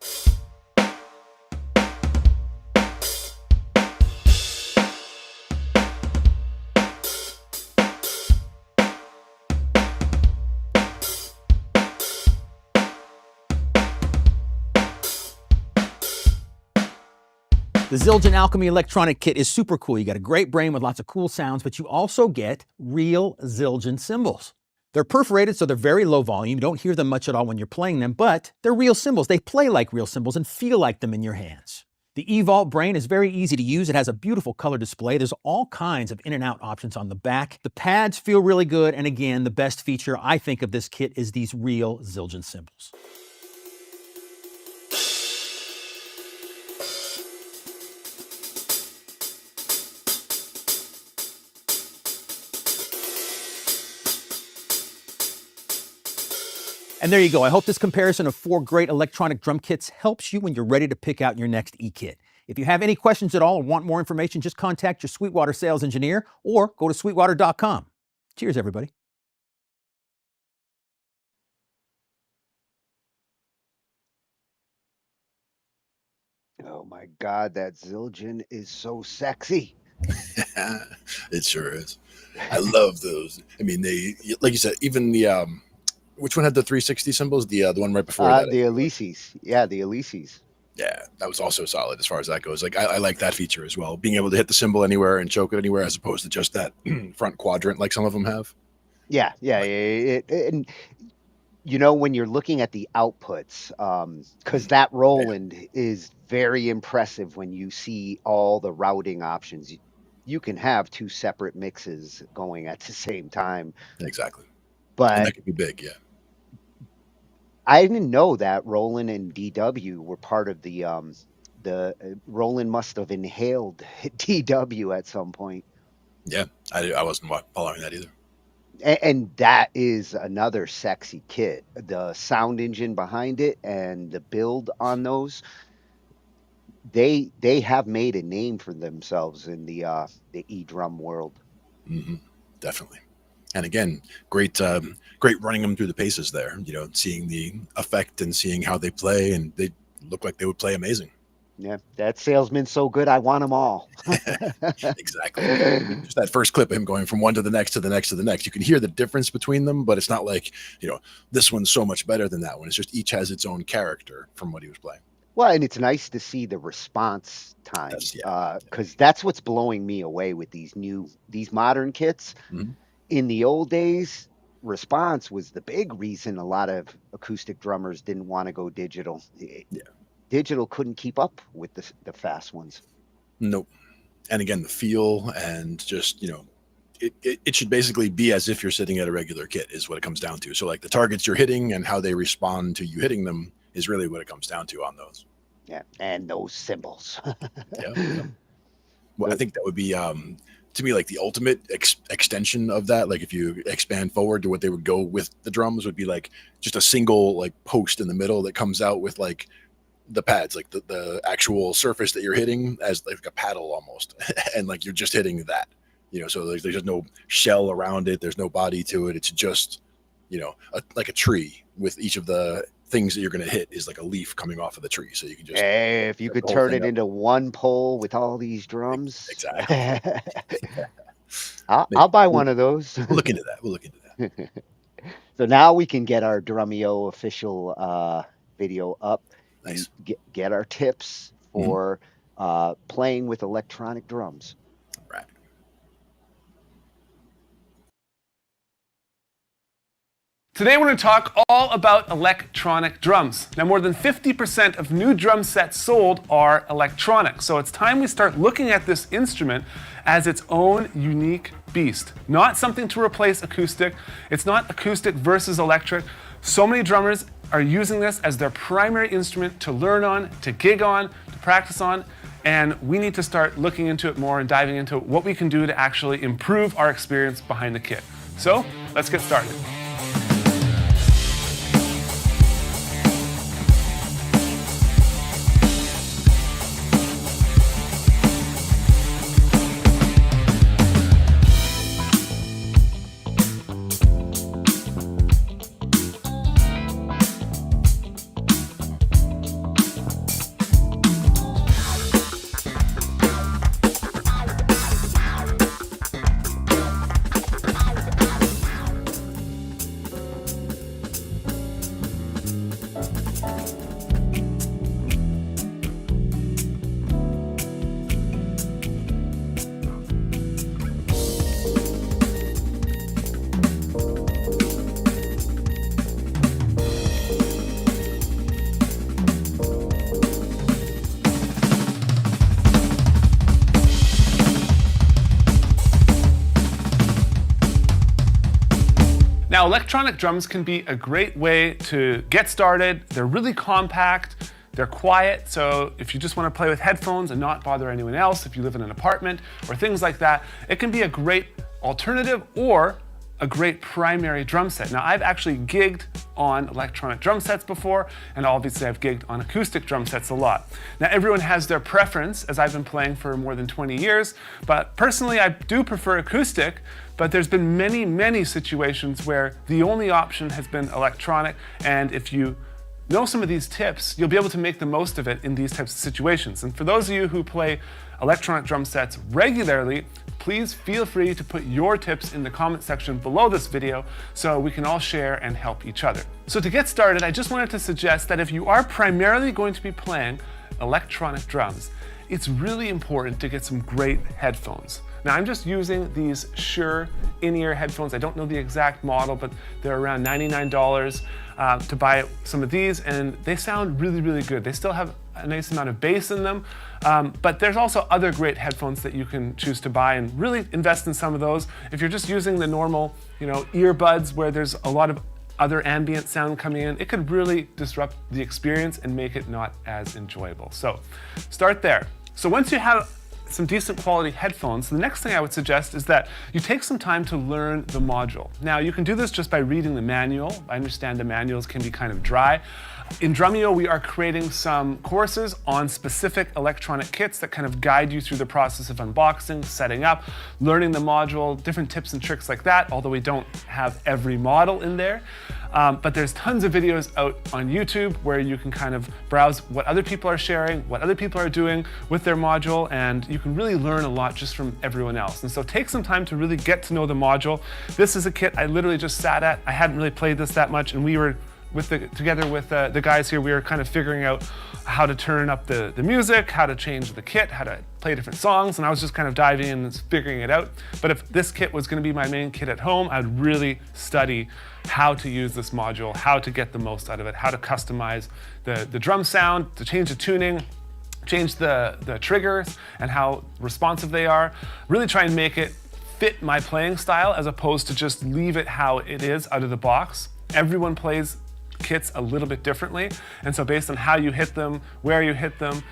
The Zildjian ALCHEM-E electronic kit is super cool. You got a great brain with lots of cool sounds, but you also get real Zildjian cymbals. They're perforated, so they're very low volume. You don't hear them much at all when you're playing them, but they're real cymbals. They play like real cymbals and feel like them in your hands. The eVault brain is very easy to use. It has a beautiful color display. There's all kinds of in and out options on the back. The pads feel really good, and again, the best feature I think of this kit is these real Zildjian cymbals. And there you go. I hope this comparison of 4 great electronic drum kits helps you when you're ready to pick out your next eKit. If you have any questions at all or want more information, just contact your Sweetwater sales engineer or go to sweetwater.com. Cheers, everybody. Oh my God, that Zildjian is so sexy. It sure is. I love those. I mean, they, like you said, even the which one had the 360 cymbals? The one right before that. The Alesis. Yeah, the Alesis. Yeah, that was also solid as far as that goes. Like I like that feature as well, being able to hit the cymbal anywhere and choke it anywhere, as opposed to just that front quadrant like some of them have. Yeah. And you know, when you're looking at the outputs, because that Roland is very impressive when you see all the routing options. You can have 2 separate mixes going at the same time. Exactly. But and that could be big, yeah. I didn't know that Roland and DW were part of the Roland must have inhaled DW at some point. Yeah, I wasn't following that either. And that is another sexy kit. The sound engine behind it and the build on those, they have made a name for themselves in the EDrum world. Mm-hmm. Definitely. And again, great running them through the paces there, you know, seeing the effect and seeing how they play, and they look like they would play amazing. Yeah, that salesman's so good, I want them all. Exactly. Just that first clip of him going from one to the next to the next to the next. You can hear the difference between them, but it's not like, you know, this one's so much better than that one. It's just each has its own character from what he was playing. Well, and it's nice to see the response time, because that's what's blowing me away with these modern kits. Mm-hmm. In the old days, response was the big reason a lot of acoustic drummers didn't want to go digital. Yeah. Digital couldn't keep up with the fast ones. Nope. And again, the feel and just, you know, it should basically be as if you're sitting at a regular kit is what it comes down to. So like the targets you're hitting and how they respond to you hitting them is really what it comes down to on those. Yeah. And those cymbals. Yeah. Well, I think that would be, to me, like the ultimate extension of that. Like if you expand forward to what they would go with the drums would be like just a single like post in the middle that comes out with like the pads, like the actual surface that you're hitting as like a paddle almost. And like you're just hitting that, you know, so there's just no shell around it. There's no body to it. It's just, you know, like a tree with each of the things that you're going to hit is like a leaf coming off of the tree. So you can just, hey, if you could turn it into one pole with all these drums. Exactly. I'll buy one of those. We'll look into that. So now we can get our Drumeo official video up. Nice. Get our tips for playing with electronic drums. Right. Today we're going to talk all about electronic drums. Now more than 50% of new drum sets sold are electronic, so it's time we start looking at this instrument as its own unique beast. Not something to replace acoustic. It's not acoustic versus electric. So many drummers are using this as their primary instrument to learn on, to gig on, to practice on, and we need to start looking into it more and diving into what we can do to actually improve our experience behind the kit. So let's get started. Now, electronic drums can be a great way to get started. They're really compact, they're quiet, so if you just want to play with headphones and not bother anyone else, if you live in an apartment or things like that, it can be a great alternative or a great primary drum set. Now, I've actually gigged on electronic drum sets before, and obviously I've gigged on acoustic drum sets a lot. Now, everyone has their preference, as I've been playing for more than 20 years, but personally I do prefer acoustic, but there's been many, many situations where the only option has been electronic, and if you know some of these tips, you'll be able to make the most of it in these types of situations. And for those of you who play electronic drum sets regularly, please feel free to put your tips in the comment section below this video so we can all share and help each other. So to get started, I just wanted to suggest that if you are primarily going to be playing electronic drums, it's really important to get some great headphones. Now, I'm just using these Shure in-ear headphones. I don't know the exact model, but they're around $99 to buy some of these, and they sound really, really good. They still have a nice amount of bass in them, but there's also other great headphones that you can choose to buy and really invest in some of those. If you're just using the normal, earbuds where there's a lot of other ambient sound coming in, it could really disrupt the experience and make it not as enjoyable. So start there. So once you have some decent quality headphones, the next thing I would suggest is that you take some time to learn the module. Now, you can do this just by reading the manual. I understand the manuals can be kind of dry. In Drumeo, we are creating some courses on specific electronic kits that kind of guide you through the process of unboxing, setting up, learning the module, different tips and tricks like that, although we don't have every model in there. But there's tons of videos out on YouTube where you can kind of browse what other people are sharing, what other people are doing with their module, and you can really learn a lot just from everyone else. And so take some time to really get to know the module. This is a kit I literally just sat at. I hadn't really played this that much, and we were together with the guys here, we were kind of figuring out how to turn up the music, how to change the kit, how to play different songs, and I was just kind of diving in and figuring it out. But if this kit was going to be my main kit at home, I'd really study how to use this module, how to get the most out of it, how to customize the drum sound, to change the tuning, change the triggers and how responsive they are, really try and make it fit my playing style as opposed to just leave it how it is out of the box. Everyone plays kits a little bit differently, and so based on how you hit them, where you hit them,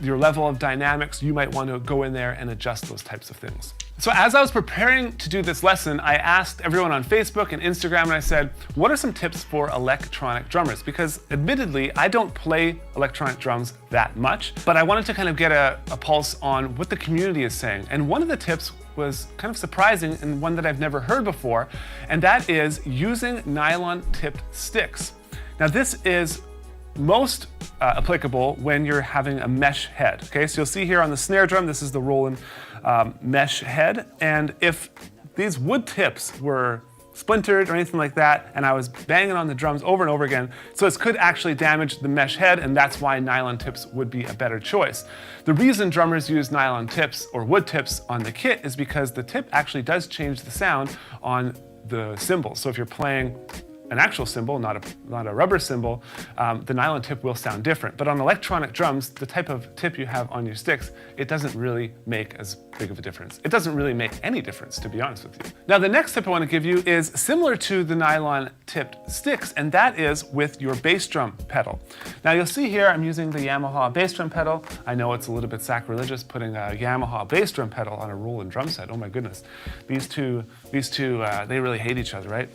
your level of dynamics, you might want to go in there and adjust those types of things. So as I was preparing to do this lesson, I asked everyone on Facebook and Instagram, and I said, what are some tips for electronic drummers? Because admittedly, I don't play electronic drums that much, but I wanted to kind of get a pulse on what the community is saying. And one of the tips was kind of surprising and one that I've never heard before, and that is using nylon-tipped sticks. Now, this is most applicable when you're having a mesh head. Okay, so you'll see here on the snare drum, this is the Roland mesh head, and if these wood tips were splintered or anything like that, and I was banging on the drums over and over again, so this could actually damage the mesh head, and that's why nylon tips would be a better choice. The reason drummers use nylon tips or wood tips on the kit is because the tip actually does change the sound on the cymbal. So if you're playing an actual cymbal, not a rubber cymbal, the nylon tip will sound different. But on electronic drums, the type of tip you have on your sticks, it doesn't really make as big of a difference. It doesn't really make any difference, to be honest with you. Now, the next tip I want to give you is similar to the nylon tipped sticks, and that is with your bass drum pedal. Now, you'll see here I'm using the Yamaha bass drum pedal. I know it's a little bit sacrilegious putting a Yamaha bass drum pedal on a Roland drum set. Oh my goodness. These two, they really hate each other, right?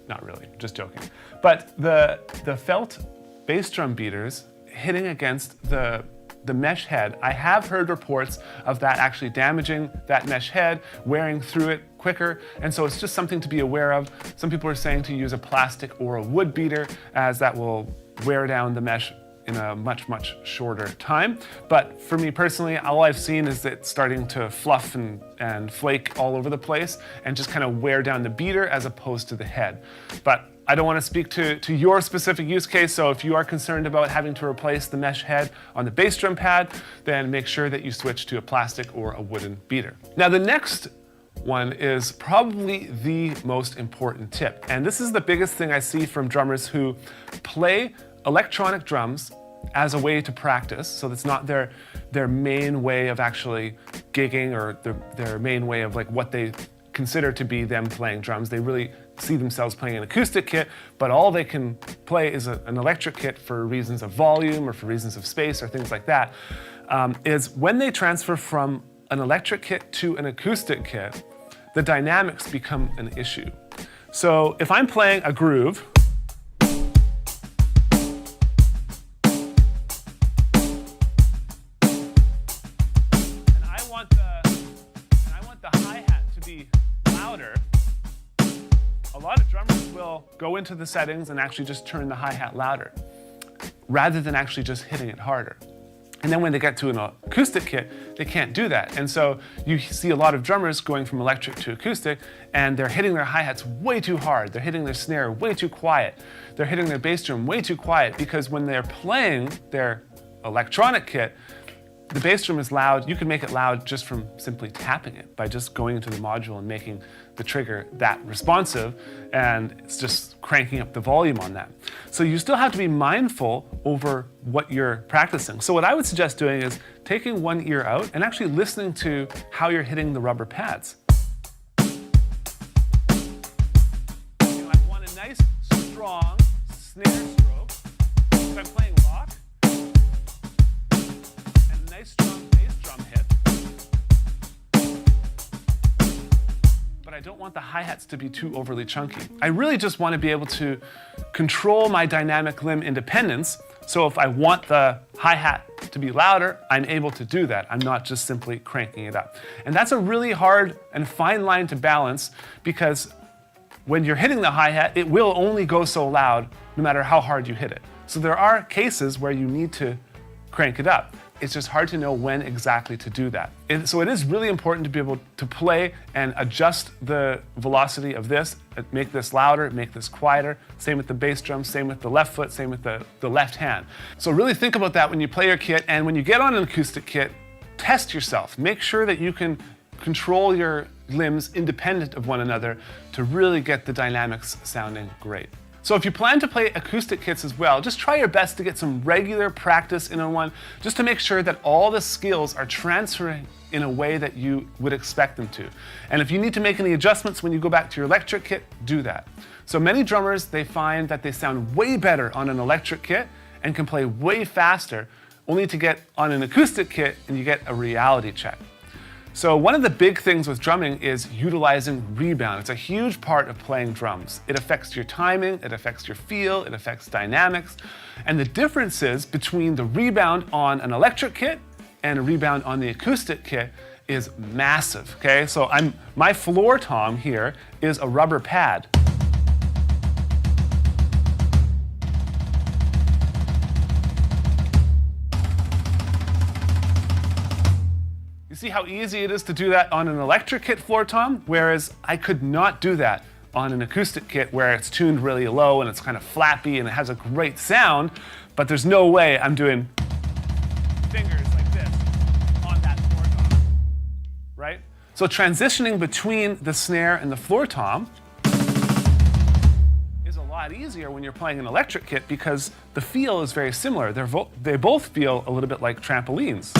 Not really, just joking. But the felt bass drum beaters hitting against the mesh head, I have heard reports of that actually damaging that mesh head, wearing through it quicker, and so it's just something to be aware of. Some people are saying to use a plastic or a wood beater, as that will wear down the mesh in a much, much shorter time. But for me personally, all I've seen is it starting to fluff and flake all over the place and just kind of wear down the beater as opposed to the head. But I don't want to speak to your specific use case, so if you are concerned about having to replace the mesh head on the bass drum pad, then make sure that you switch to a plastic or a wooden beater. Now, the next one is probably the most important tip, and this is the biggest thing I see from drummers who play electronic drums as a way to practice, so that's not their main way of actually gigging or their main way of like what they consider to be them playing drums. They really see themselves playing an acoustic kit, but all they can play is an electric kit for reasons of volume or for reasons of space or things like that, is when they transfer from an electric kit to an acoustic kit, the dynamics become an issue. So if I'm playing a groove, and I want the hi-hat to be louder, a lot of drummers will go into the settings and actually just turn the hi-hat louder, rather than actually just hitting it harder. And then when they get to an acoustic kit, they can't do that. And so you see a lot of drummers going from electric to acoustic, and they're hitting their hi-hats way too hard. They're hitting their snare way too quiet. They're hitting their bass drum way too quiet, because when they're playing their electronic kit, the bass drum is loud. You can make it loud just from simply tapping it, by just going into the module and making the trigger that responsive, and it's just cranking up the volume on that. So you still have to be mindful over what you're practicing. So what I would suggest doing is taking one ear out and actually listening to how you're hitting the rubber pads. I want a nice, strong snare stroke. If I'm playing lock, and a nice, strong bass drum hit. But I don't want the hi-hats to be too overly chunky. I really just want to be able to control my dynamic limb independence. So if I want the hi-hat to be louder, I'm able to do that. I'm not just simply cranking it up. And that's a really hard and fine line to balance, because when you're hitting the hi-hat, it will only go so loud no matter how hard you hit it. So there are cases where you need to crank it up. It's just hard to know when exactly to do that. So it is really important to be able to play and adjust the velocity of this, make this louder, make this quieter. Same with the bass drum, same with the left foot, same with the left hand. So really think about that when you play your kit, and when you get on an acoustic kit, test yourself. Make sure that you can control your limbs independent of one another to really get the dynamics sounding great. So if you plan to play acoustic kits as well, just try your best to get some regular practice in on one, just to make sure that all the skills are transferring in a way that you would expect them to. And if you need to make any adjustments when you go back to your electric kit, do that. So many drummers, they find that they sound way better on an electric kit and can play way faster, only to get on an acoustic kit and you get a reality check. So one of the big things with drumming is utilizing rebound. It's a huge part of playing drums. It affects your timing, it affects your feel, it affects dynamics. And the differences between the rebound on an electric kit and a rebound on the acoustic kit is massive, okay? So my floor tom here is a rubber pad. See how easy it is to do that on an electric kit floor tom, whereas I could not do that on an acoustic kit where it's tuned really low and it's kind of flappy and it has a great sound, but there's no way I'm doing fingers like this on that floor tom, right? So transitioning between the snare and the floor tom is a lot easier when you're playing an electric kit, because the feel is very similar. They both feel a little bit like trampolines.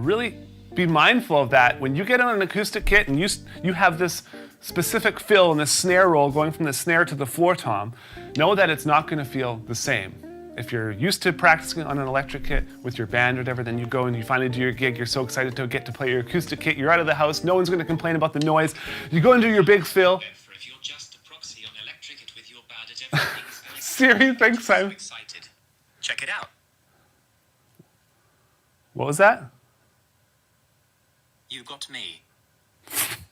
Really be mindful of that. When you get on an acoustic kit and you have this specific fill and this snare roll going from the snare to the floor tom, know that it's not going to feel the same. If you're used to practicing on an electric kit with your band or whatever, then you go and you finally do your gig, you're so excited to get to play your acoustic kit, you're out of the house, no one's going to complain about the noise. You go and do your big fill. Siri thinks I'm excited. Check it out. What was that? You got me.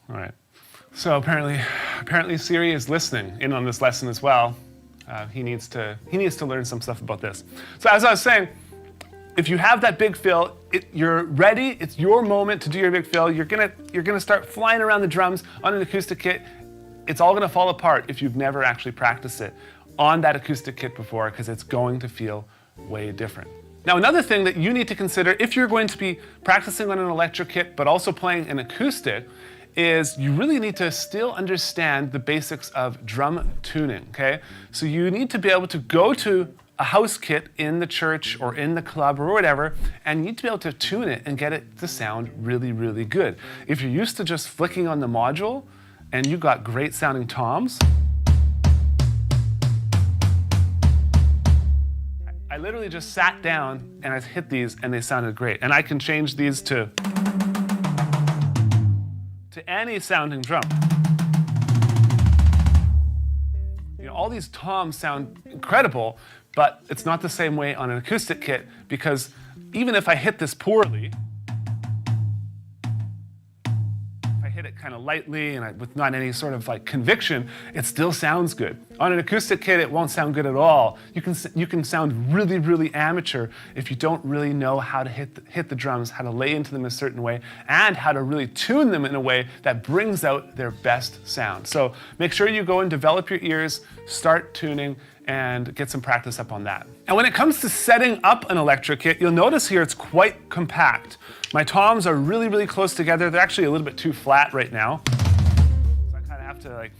All right. So apparently Siri is listening in on this lesson as well. He needs to learn some stuff about this. So as I was saying, if you have that big fill, you're ready. It's your moment to do your big fill. You're gonna start flying around the drums on an acoustic kit. It's all gonna fall apart if you've never actually practiced it on that acoustic kit before, because it's going to feel way different. Now, another thing that you need to consider if you're going to be practicing on an electric kit but also playing an acoustic is you really need to still understand the basics of drum tuning, okay? So you need to be able to go to a house kit in the church or in the club or whatever, and you need to be able to tune it and get it to sound really, really good. If you're used to just flicking on the module and you've got great sounding toms, I literally just sat down and I hit these and they sounded great. And I can change these to any sounding drum. You know, all these toms sound incredible, but it's not the same way on an acoustic kit, because even if I hit this poorly, if I hit it kind of lightly and with not any sort of like conviction, it still sounds good. On an acoustic kit, it won't sound good at all. You can sound really, really amateur if you don't really know how to hit the drums, how to lay into them a certain way, and how to really tune them in a way that brings out their best sound. So make sure you go and develop your ears, start tuning, and get some practice up on that. And when it comes to setting up an electric kit, you'll notice here it's quite compact. My toms are really, really close together. They're actually a little bit too flat right now. So I kind of have to like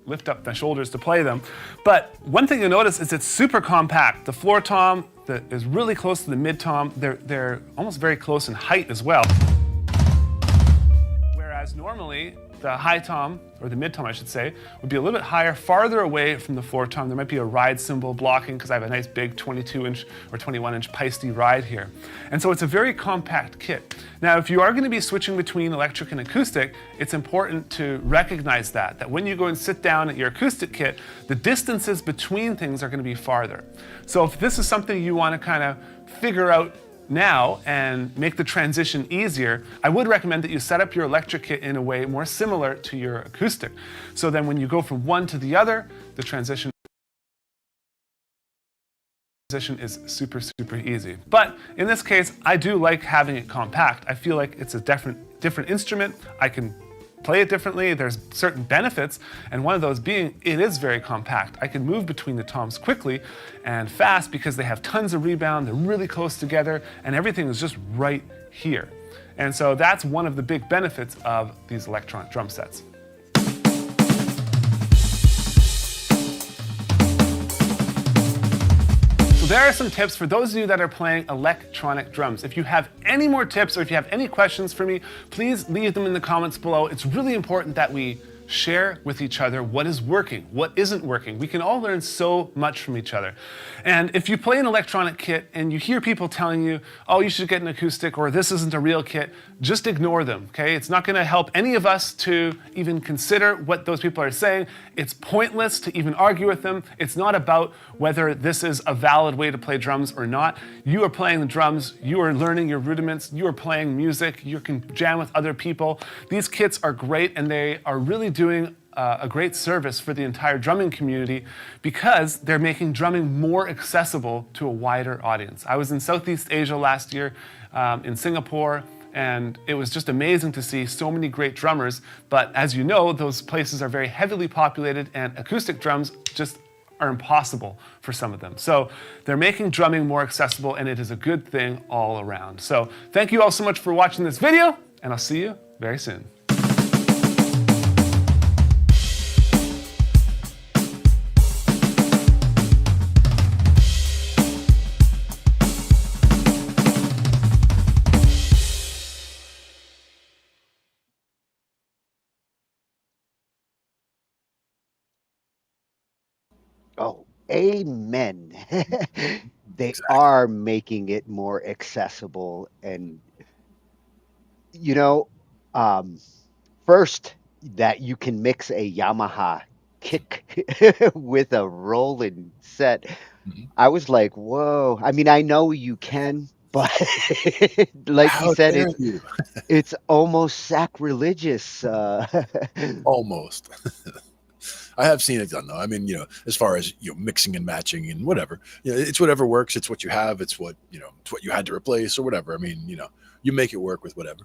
lift up my shoulders to play them. But one thing you'll notice is it's super compact. The floor tom is really close to the mid tom. They're almost very close in height as well. Whereas normally the high tom, or the mid tom I should say, would be a little bit higher, farther away from the floor tom. There might be a ride cymbal blocking because I have a nice big 22-inch or 21-inch Peisty ride here. And so it's a very compact kit. Now, if you are going to be switching between electric and acoustic, it's important to recognize that when you go and sit down at your acoustic kit, the distances between things are going to be farther. So if this is something you want to kind of figure out now and make the transition easier, I would recommend that you set up your electric kit in a way more similar to your acoustic. So then when you go from one to the other, the transition is super, super easy. But in this case, I do like having it compact. I feel like it's a different instrument. I can play it differently. There's certain benefits, and one of those being it is very compact. I can move between the toms quickly and fast because they have tons of rebound, they're really close together, and everything is just right here. And so that's one of the big benefits of these electronic drum sets. So there are some tips for those of you that are playing electronic drums. If you have any more tips or if you have any questions for me, please leave them in the comments below. It's really important that we share with each other what is working, what isn't working. We can all learn so much from each other. And if you play an electronic kit and you hear people telling you, oh, you should get an acoustic, or this isn't a real kit, just ignore them, okay? It's not gonna help any of us to even consider what those people are saying. It's pointless to even argue with them. It's not about whether this is a valid way to play drums or not. You are playing the drums, you are learning your rudiments, you are playing music, you can jam with other people. These kits are great, and they are really doing a great service for the entire drumming community because they're making drumming more accessible to a wider audience. I was in Southeast Asia last year, in Singapore, and it was just amazing to see so many great drummers. But as you know, those places are very heavily populated, and acoustic drums just are impossible for some of them. So they're making drumming more accessible, and it is a good thing all around. So thank you all so much for watching this video, and I'll see you very soon. Oh, amen. They are making it more accessible. And, you know, first, that you can mix a Yamaha kick with a Roland set. I was like, whoa. I mean, I know you can, but like How you said, dare you? it's almost sacrilegious. Almost. I have seen it done though. I mean, as far as mixing and matching and whatever, it's whatever works. It's what you have. It's what it's what you had to replace or whatever. I mean, you make it work with whatever.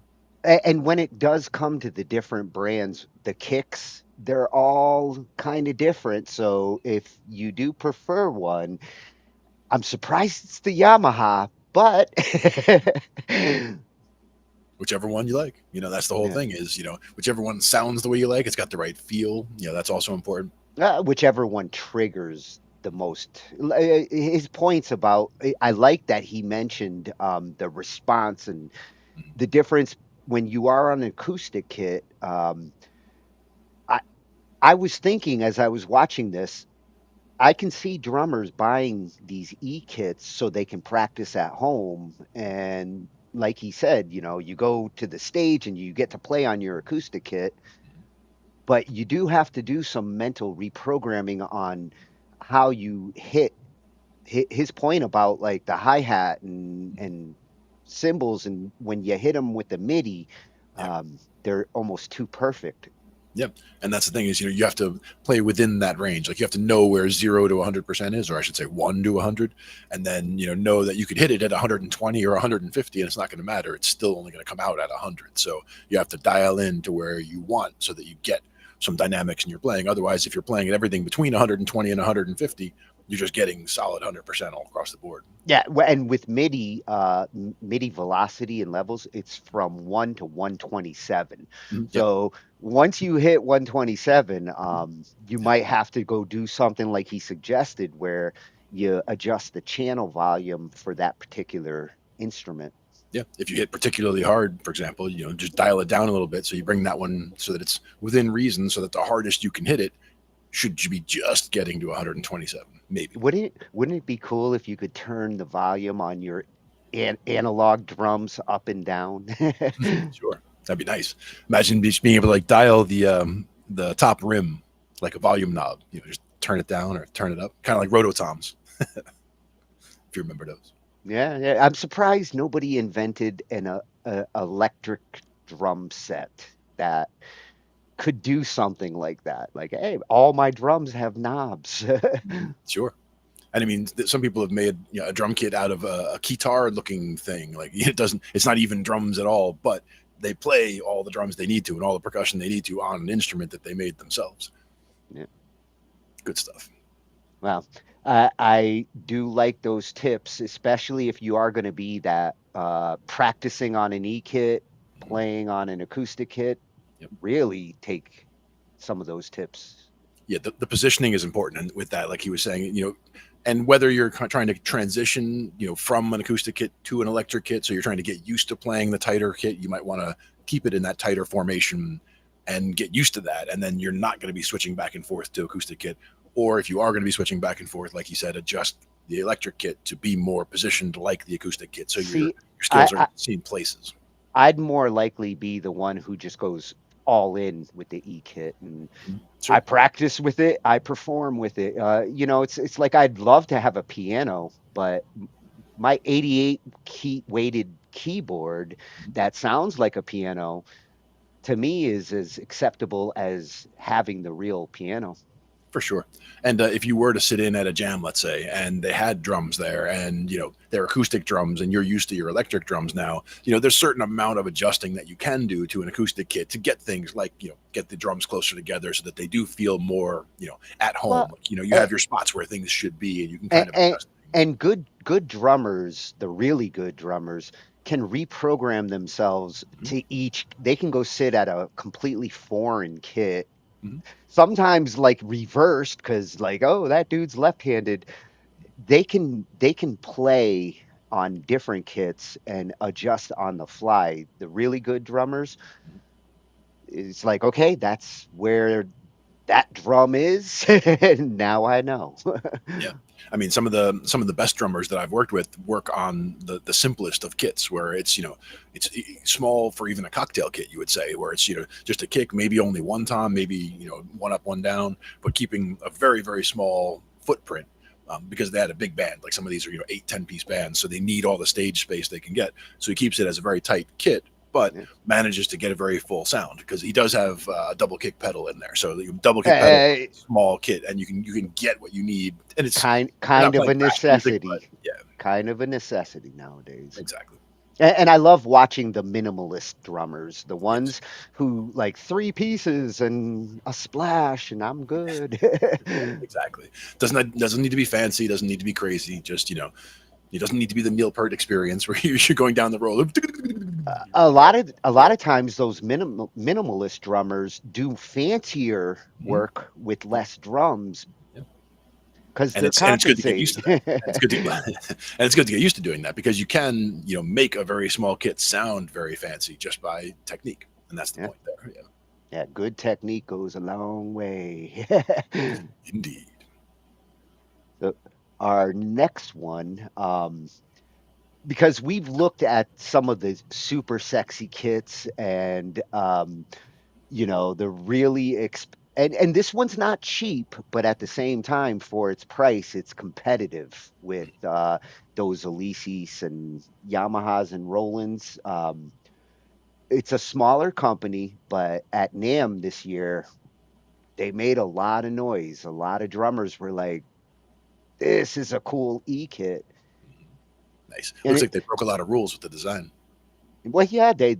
And when it does come to the different brands, the kicks, they're all kind of different. So if you do prefer one, I'm surprised it's the Yamaha, but whichever one you like. That's the whole thing is, whichever one sounds the way you like, it's got the right feel. That's also important. Whichever one triggers the most. His points about, I like that he mentioned the response and the difference when you are on an acoustic kit. I was thinking as I was watching this, I can see drummers buying these eKits so they can practice at home. And like he said, you go to the stage and you get to play on your acoustic kit, but you do have to do some mental reprogramming on how you hit his point about like the hi-hat and cymbals, and when you hit them with the MIDI, they're almost too perfect. Yep. And that's the thing is, you have to play within that range. Like you have to know where 0 to 100% is, or I should say 1 to 100. And then, know that you could hit it at 120 or 150 and it's not going to matter. It's still only going to come out at 100. So you have to dial in to where you want so that you get some dynamics in your playing. Otherwise, if you're playing at everything between 120 and 150, you're just getting solid 100% all across the board. Yeah, and with MIDI, MIDI velocity and levels, it's from 1 to 127. So once you hit 127, you might have to go do something like he suggested, where you adjust the channel volume for that particular instrument. Yeah, if you hit particularly hard, for example, just dial it down a little bit. So you bring that one so that it's within reason, so that the hardest you can hit it should be just getting to 127, maybe. Wouldn't it be cool if you could turn the volume on your analog drums up and down? Sure, that'd be nice. Imagine just being able to like dial the top rim like a volume knob. Just turn it down or turn it up, kind of like rototoms. If you remember those. Yeah. I'm surprised nobody invented an electric drum set that could do something like that. Like, hey, all my drums have knobs. Sure. And I mean, some people have made a drum kit out of a guitar looking thing. Like it's not even drums at all, but they play all the drums they need to and all the percussion they need to on an instrument that they made themselves. Yeah. Good stuff. Well, I do like those tips, especially if you are going to be that practicing on an e-kit, playing on an acoustic kit. Really take some of those tips. Yeah, the positioning is important, and with that, like he was saying, and whether you're trying to transition, from an acoustic kit to an electric kit, so you're trying to get used to playing the tighter kit, you might want to keep it in that tighter formation and get used to that, and then you're not going to be switching back and forth to acoustic kit. Or if you are going to be switching back and forth, like he said, adjust the electric kit to be more positioned like the acoustic kit, so your skills are in the same places. I'd more likely be the one who just goes all in with the e-kit, and I practice with it, I perform with it. It's like I'd love to have a piano, but my 88 key weighted keyboard that sounds like a piano to me is as acceptable as having the real piano. For sure. And if you were to sit in at a jam, let's say, and they had drums there and, they're acoustic drums and you're used to your electric drums now, there's a certain amount of adjusting that you can do to an acoustic kit to get things like, get the drums closer together so that they do feel more, at home. Well, you have your spots where things should be and you can kind of adjust. And good drummers, the really good drummers, can reprogram themselves to they can go sit at a completely foreign kit. Sometimes like reversed, because like, oh, that dude's left-handed. They can play on different kits and adjust on the fly. The really good drummers, it's like, okay, that's where that drum is. Now I know. Yeah. I mean, some of the best drummers that I've worked with work on the simplest of kits, where it's it's small for even a cocktail kit, you would say, where it's just a kick, maybe only one tom, maybe one up, one down, but keeping a very, very small footprint, because they had a big band. Like some of these are 8-10 piece bands, so they need all the stage space they can get. So he keeps it as a very tight kit, but manages to get a very full sound, because he does have a double kick pedal in there. So the double kick pedal, small kit, and you can get what you need, and it's kind of a necessity. Music, kind of a necessity nowadays. Exactly. And I love watching the minimalist drummers, the ones who like 3 pieces and a splash, and I'm good. Exactly. Doesn't need to be fancy. Doesn't need to be crazy. Just it doesn't need to be the Neil Peart experience where you're going down the road. A lot of times those minimalist drummers do fancier work with less drums because And they're it's good to get used to compensating. that. And it's good to and it's good to get used to doing that because you can make a very small kit sound very fancy just by technique, and that's the point there. Yeah. Yeah, good technique goes a long way. Indeed. So our next one, because we've looked at some of the super sexy kits and the really and this one's not cheap, but at the same time, for its price, it's competitive with those Alesis and Yamahas and Rolands. It's a smaller company, but at NAMM this year, they made a lot of noise. A lot of drummers were like, "This is a cool E-kit." Nice. And Looks like they broke a lot of rules with the design. well, yeah, they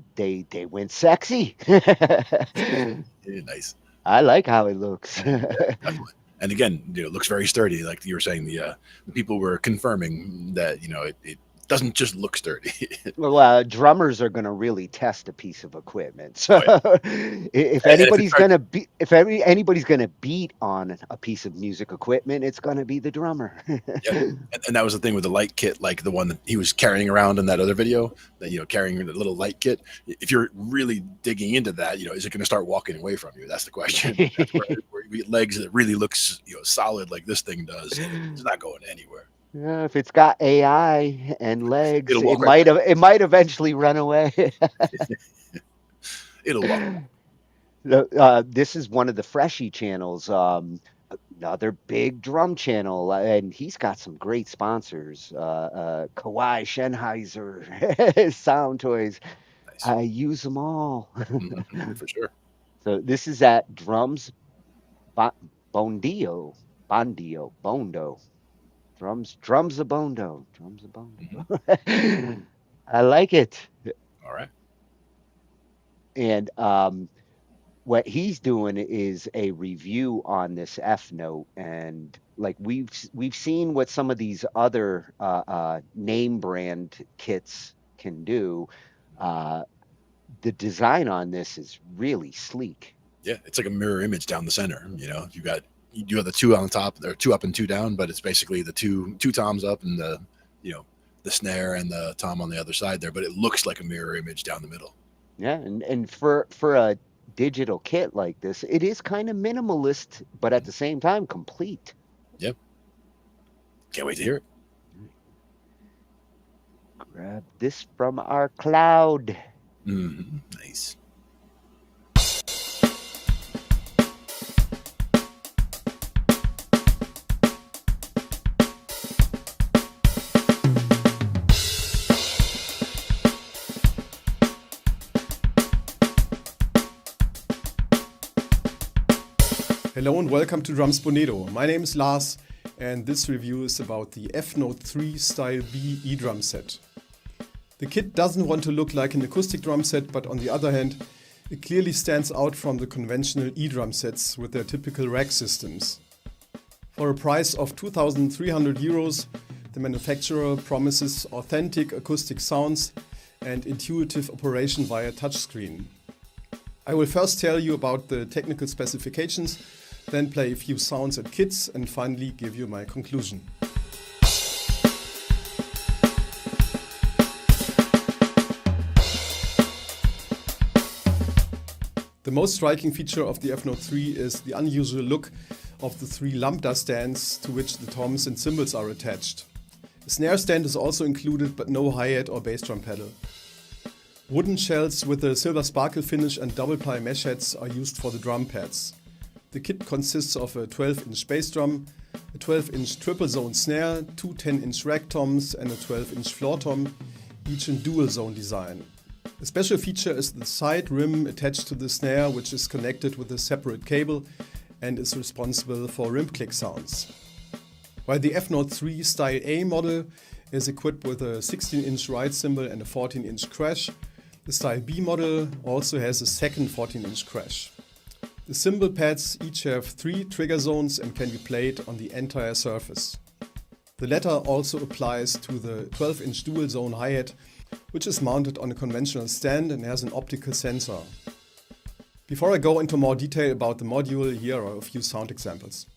went sexy. Yeah, nice. I like how it looks. Definitely. And again, it looks very sturdy. Like you were saying, the people were confirming that it doesn't just look sturdy. Well, drummers are going to really test a piece of equipment. So if And anybody's going to be, anybody's going to beat on a piece of music equipment, it's going to be the drummer. Yeah. And that was the thing with the light kit, like the one that he was carrying around in that other video, that carrying the little light kit. If you're really digging into that, is it going to start walking away from you? That's the question. That's where you get legs that really looks solid like this thing does. It's not going anywhere. Yeah, if it's got AI and legs, It'll walk it might eventually run away. It'll walk. This is one of the Freshie channels. Another big drum channel, and he's got some great sponsors. Kawai, Sennheiser, Sound Toys. Nice. I use them all. For sure. So this is at Drums Bondo. Drums a Bondo. I like it. All right. And what he's doing is a review on this Efnote, and like we've seen what some of these other name brand kits can do. The design on this is really sleek. Yeah, it's like a mirror image down the center. You do have the two on top, or two up and two down, but it's basically the two toms up and the snare and the tom on the other side there. But it looks like a mirror image down the middle. Yeah, and for a digital kit like this, it is kind of minimalist, but at the same time complete. Yep. Can't wait to hear it. Grab this from our cloud. Nice. Hello and welcome to Drums Bonito. My name is Lars and this review is about the Efnote 3 Style B eDrum set. The kit doesn't want to look like an acoustic drum set, but on the other hand, it clearly stands out from the conventional eDrum sets with their typical rack systems. For a price of 2,300 euros, the manufacturer promises authentic acoustic sounds and intuitive operation via touchscreen. I will first tell you about the technical specifications, then play a few sounds and kits, and finally give you my conclusion. The most striking feature of the Efnote 3 is the unusual look of the three lambda stands to which the toms and cymbals are attached. A snare stand is also included, but no hi-hat or bass drum pedal. Wooden shells with a silver sparkle finish and double-ply mesh heads are used for the drum pads. The kit consists of a 12-inch bass drum, a 12-inch triple zone snare, two 10-inch rack toms and a 12-inch floor tom, each in dual zone design. A special feature is the side rim attached to the snare, which is connected with a separate cable and is responsible for rim click sounds. While the Efnote 3 Style A model is equipped with a 16-inch ride cymbal and a 14-inch crash, the Style B model also has a second 14-inch crash. The cymbal pads each have 3 trigger zones and can be played on the entire surface. The latter also applies to the 12-inch dual zone hi-hat, which is mounted on a conventional stand and has an optical sensor. Before I go into more detail about the module, here are a few sound examples.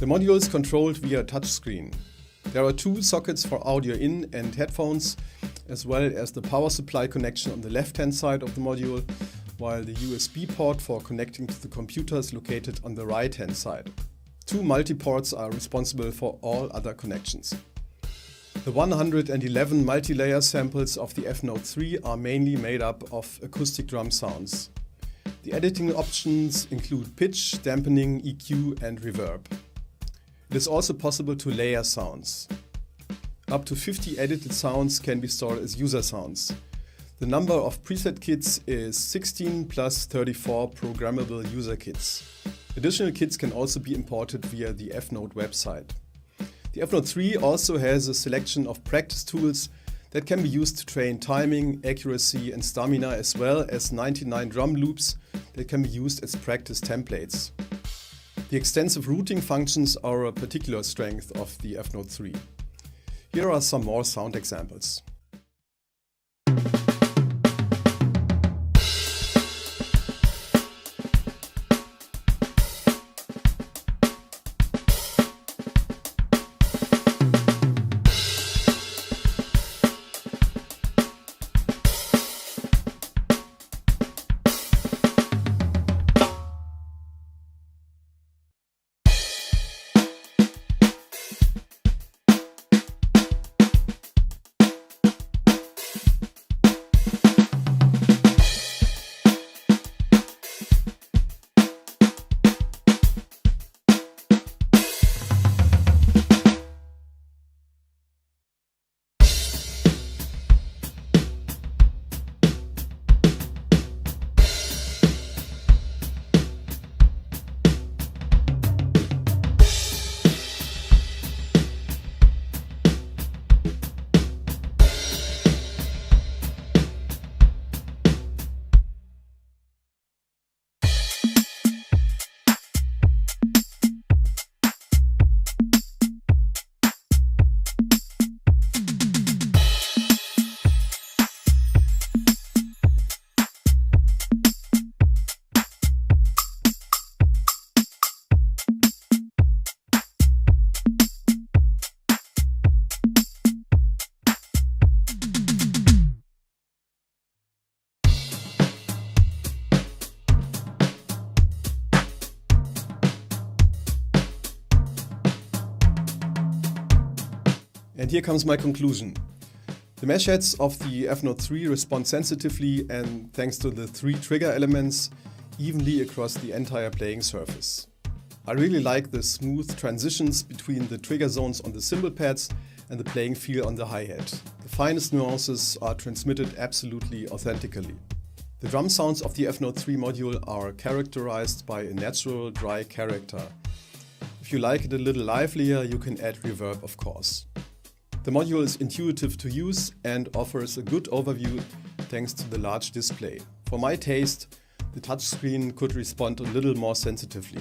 The module is controlled via touchscreen. There are two sockets for audio in and headphones, as well as the power supply connection on the left-hand side of the module, while the USB port for connecting to the computer is located on the right-hand side. Two multi-ports are responsible for all other connections. The 111 multi-layer samples of the Efnote 3 are mainly made up of acoustic drum sounds. The editing options include pitch, dampening, EQ and reverb. It is also possible to layer sounds. Up to 50 edited sounds can be stored as user sounds. The number of preset kits is 16 plus 34 programmable user kits. Additional kits can also be imported via the Efnote website. The Efnote 3 also has a selection of practice tools that can be used to train timing, accuracy and stamina, as well as 99 drum loops that can be used as practice templates. The extensive routing functions are a particular strength of the Efnote 3. Here are some more sound examples. And here comes my conclusion. The mesh heads of the Efnote 3 respond sensitively and, thanks to the 3 trigger elements, evenly across the entire playing surface. I really like the smooth transitions between the trigger zones on the cymbal pads and the playing feel on the hi-hat. The finest nuances are transmitted absolutely authentically. The drum sounds of the Efnote 3 module are characterized by a natural, dry character. If you like it a little livelier, you can add reverb, of course. The module is intuitive to use and offers a good overview thanks to the large display. For my taste, the touchscreen could respond a little more sensitively.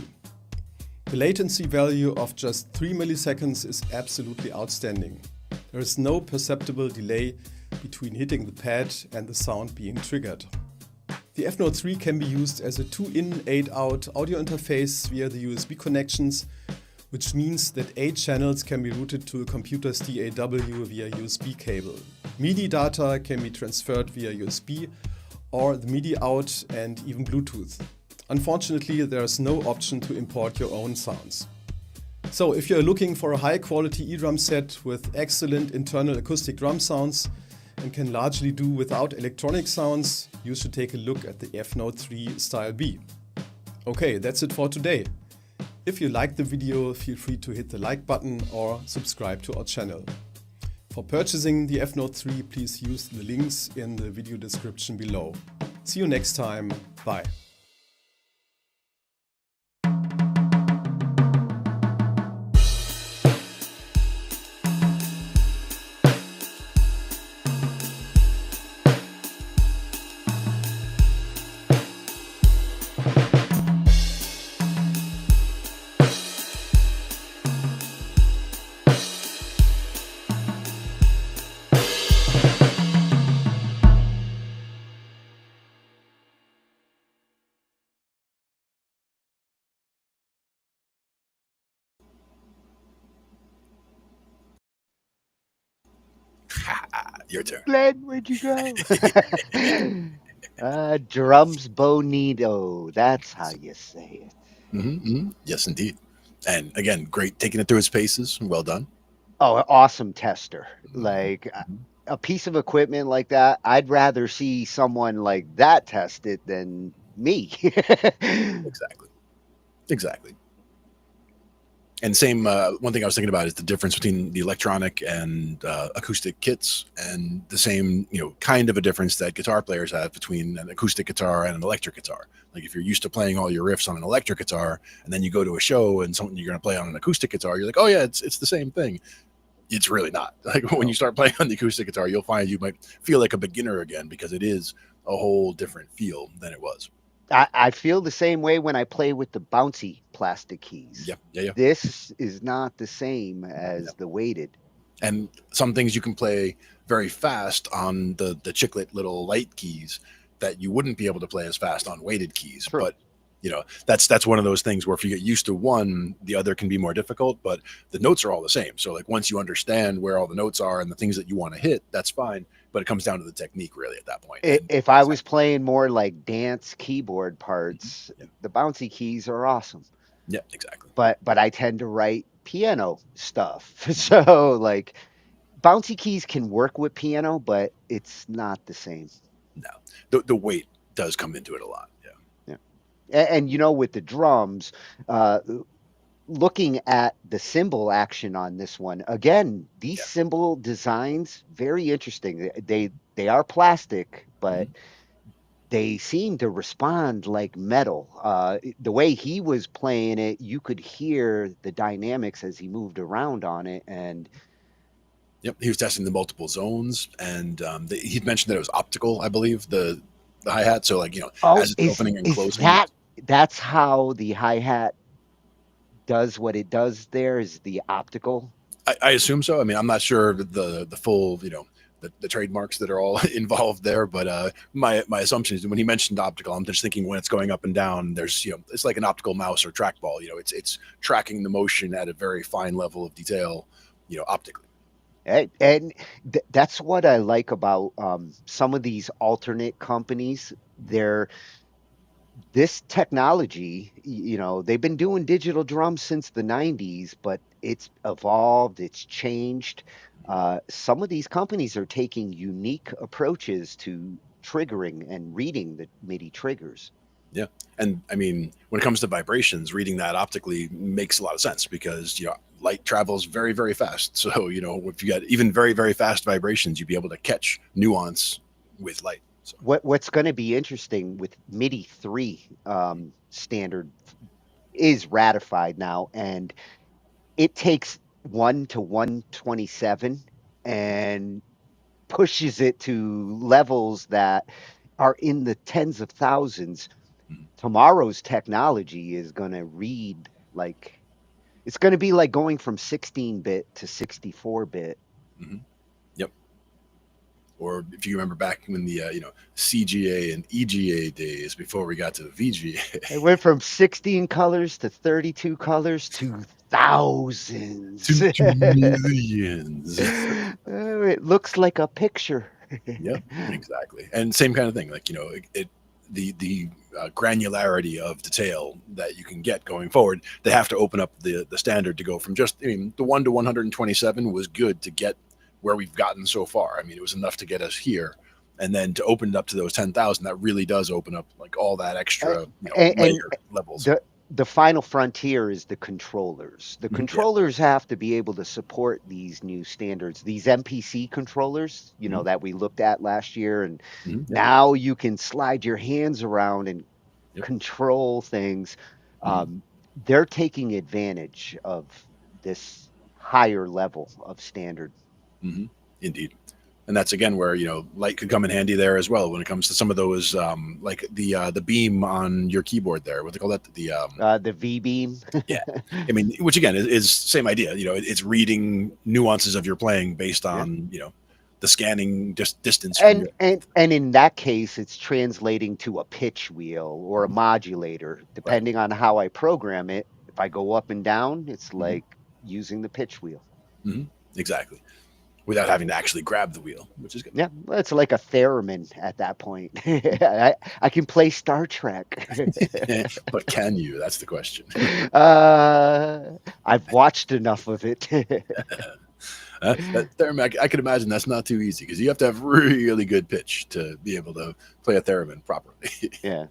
The latency value of just 3 milliseconds is absolutely outstanding. There is no perceptible delay between hitting the pad and the sound being triggered. The Efnote 3 can be used as a 2-in, 8-out audio interface via the USB connections, which means that 8 channels can be routed to a computer's DAW via USB cable. MIDI data can be transferred via USB or the MIDI out and even Bluetooth. Unfortunately, there is no option to import your own sounds. So if you're looking for a high-quality eDrum set with excellent internal acoustic drum sounds and can largely do without electronic sounds, you should take a look at the Efnote 3 Style B. Okay, that's it for today. If you liked the video, feel free to hit the like button or subscribe to our channel. For purchasing the Efnote 3, please use the links in the video description below. See you next time. Bye. Your turn. Glenn, where'd you go? Drums bonito. That's how you say it. Yes, indeed. And again, great taking it through its paces. Well done. Oh, awesome tester. Like a piece of equipment like that, I'd rather see someone like that test it than me. Exactly. And same, one thing I was thinking about is the difference between the electronic and acoustic kits, and the same, kind of a difference that guitar players have between an acoustic guitar and an electric guitar. Like if you're used to playing all your riffs on an electric guitar, and then you go to a show and something you're going to play on an acoustic guitar, you're like, oh yeah, it's the same thing. It's really not. Like when you start playing on the acoustic guitar, you'll find you might feel like a beginner again, because it is a whole different feel than it was. I feel the same way when I play with the bouncy plastic keys. Yeah. This is not the same as the weighted. And some things you can play very fast on the chiclet little light keys that you wouldn't be able to play as fast on weighted keys. True. But that's one of those things where if you get used to one, the other can be more difficult, but the notes are all the same. So like once you understand where all the notes are and the things that you want to hit, that's fine. But it comes down to the technique really at that point. If I was playing more like dance keyboard parts, the bouncy keys are awesome. Yeah, exactly. But I tend to write piano stuff. So like bouncy keys can work with piano, but it's not the same. No, the weight does come into it a lot. Yeah. And with the drums, looking at the cymbal action on this one, again, these cymbal designs, very interesting. They are plastic, but they seem to respond like metal. The way he was playing it, you could hear the dynamics as he moved around on it. And yep, he was testing the multiple zones, and he'd mentioned that it was optical, I believe, the hi-hat. So like, as it's opening and closing. That's how the hi-hat does what it does there, is the optical. I assume so. I mean, I'm not sure the full, the trademarks that are all involved there, but my assumption is when he mentioned optical, I'm just thinking when it's going up and down, there's, it's like an optical mouse or trackball, it's tracking the motion at a very fine level of detail, optically. And that's what I like about some of these alternate companies. This technology, they've been doing digital drums since the 90s, but it's evolved, it's changed. Some of these companies are taking unique approaches to triggering and reading the MIDI triggers. Yeah. And I mean, when it comes to vibrations, reading that optically makes a lot of sense because, light travels very, very fast. So, if you got even very, very fast vibrations, you'd be able to catch nuance with light. So. What's going to be interesting with MIDI 3 standard is ratified now, and it takes 1 to 127 and pushes it to levels that are in the tens of thousands. Tomorrow's technology is going to read like it's going to be like going from 16-bit to 64-bit. Mm-hmm. Yep. Or if you remember back when the CGA and EGA days before we got to the VGA, it went from 16 colors to 32 colors to thousands, to millions. It looks like a picture. Yeah, exactly. And same kind of thing, like the granularity of detail that you can get going forward. They have to open up the standard to go from just the 1 to 127 was good to get where we've gotten so far. I mean, it was enough to get us here, and then to open it up to those 10,000, that really does open up like all that extra layer levels. The final frontier is the controllers. The controllers have to be able to support these new standards, these MPC controllers, that we looked at last year. And now you can slide your hands around and control things. They're taking advantage of this higher level of standard. Mm-hmm. Indeed. And that's again where light could come in handy there as well when it comes to some of those like the beam on your keyboard there. What do they call that? The V beam. Yeah, I mean, which again is same idea. It's reading nuances of your playing based on the scanning distance. And in that case, it's translating to a pitch wheel or a modulator, depending on how I program it. If I go up and down, it's like using the pitch wheel. Mm-hmm. Exactly. Without having to actually grab the wheel, which is good. Yeah, well, it's like a theremin at that point. I can play Star Trek. But can you? That's the question. I've watched enough of it. That theremin, I can imagine that's not too easy because you have to have really good pitch to be able to play a theremin properly. Yeah.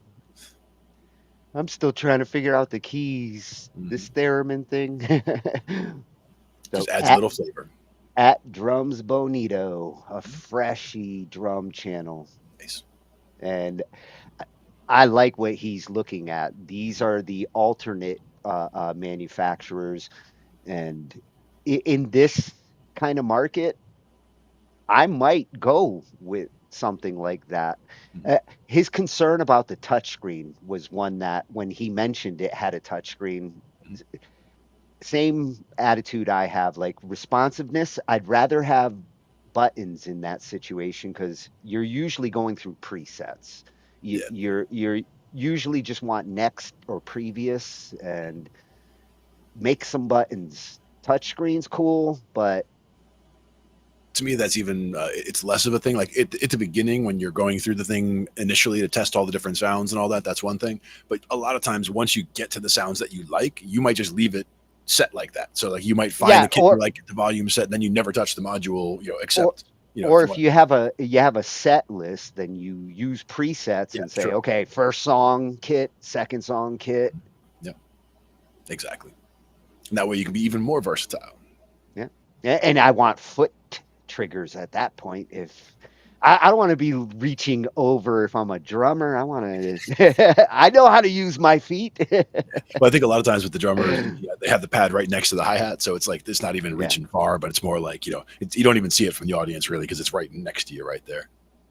I'm still trying to figure out the keys, this theremin thing. Just adds a little flavor. At Drums Bonito, a freshy drum channel. Nice. And I like what he's looking at. These are the alternate manufacturers. And in this kind of market, I might go with something like that. His concern about the touchscreen was one that when he mentioned it had a touchscreen, same attitude I have, like responsiveness. I'd rather have buttons in that situation because you're usually going through presets. You're usually just want next or previous and make some buttons. Touchscreen's cool, but to me, that's even it's less of a thing. Like at the beginning, when you're going through the thing initially to test all the different sounds and all that, that's one thing. But a lot of times, once you get to the sounds that you like, you might just leave it set like that. So like you might find the kit you like the volume set, and then you never touch the module, except or if you have a set list, then you use presets and say, okay, first song kit, second song kit. Yeah, exactly. And that way you can be even more versatile. Yeah, and I want foot triggers at that point. If I don't want to be reaching over if I'm a drummer. I want to. I know how to use my feet. Well, I think a lot of times with the drummers, they have the pad right next to the hi-hat, so it's like it's not even reaching far, but it's more like you don't even see it from the audience really because it's right next to you right there.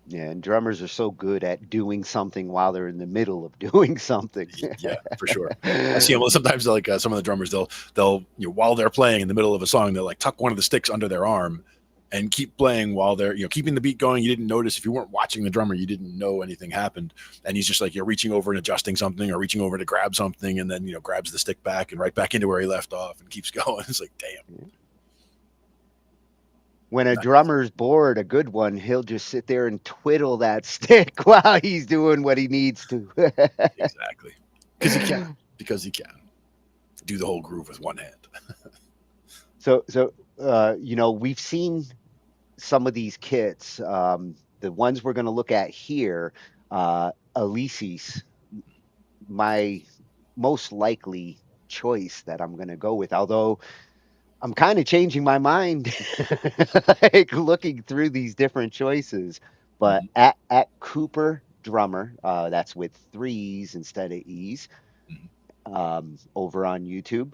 Yeah, and drummers are so good at doing something while they're in the middle of doing something. Yeah, for sure. I see them sometimes. Like some of the drummers, they'll while they're playing in the middle of a song, they'll like tuck one of the sticks under their arm and keep playing while they're keeping the beat going. You didn't notice if you weren't watching the drummer, you didn't know anything happened. And he's just like you're reaching over and adjusting something or reaching over to grab something, and then grabs the stick back and right back into where he left off and keeps going. It's like damn. When a drummer's bored, a good one, he'll just sit there and twiddle that stick while he's doing what he needs to. Exactly. Because he can do the whole groove with one hand. We've seen some of these kits. The ones we're going to look at here, Alesis, my most likely choice that I'm going to go with. Although I'm kind of changing my mind, like looking through these different choices. But at Cooper Drummer, that's with 3's instead of E's, over on YouTube.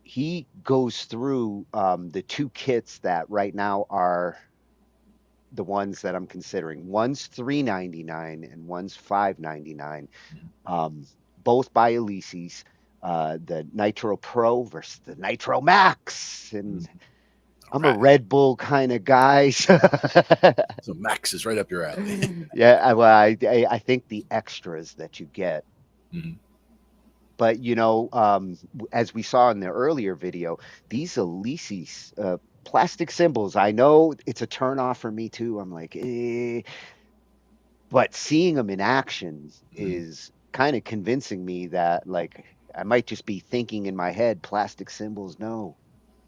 He goes through the two kits that right now are the ones that I'm considering. One's $3.99 and one's $5.99. Both by Alesis. The Nitro Pro versus the Nitro Max, and I'm a Red Bull kind of guy. So Max is right up your alley. Yeah, I think the extras that you get. But as we saw in the earlier video, these Alesis plastic cymbals, I know it's a turnoff for me too. I'm like, but seeing them in action is kind of convincing me that, like, I might just be thinking in my head, plastic cymbals, no.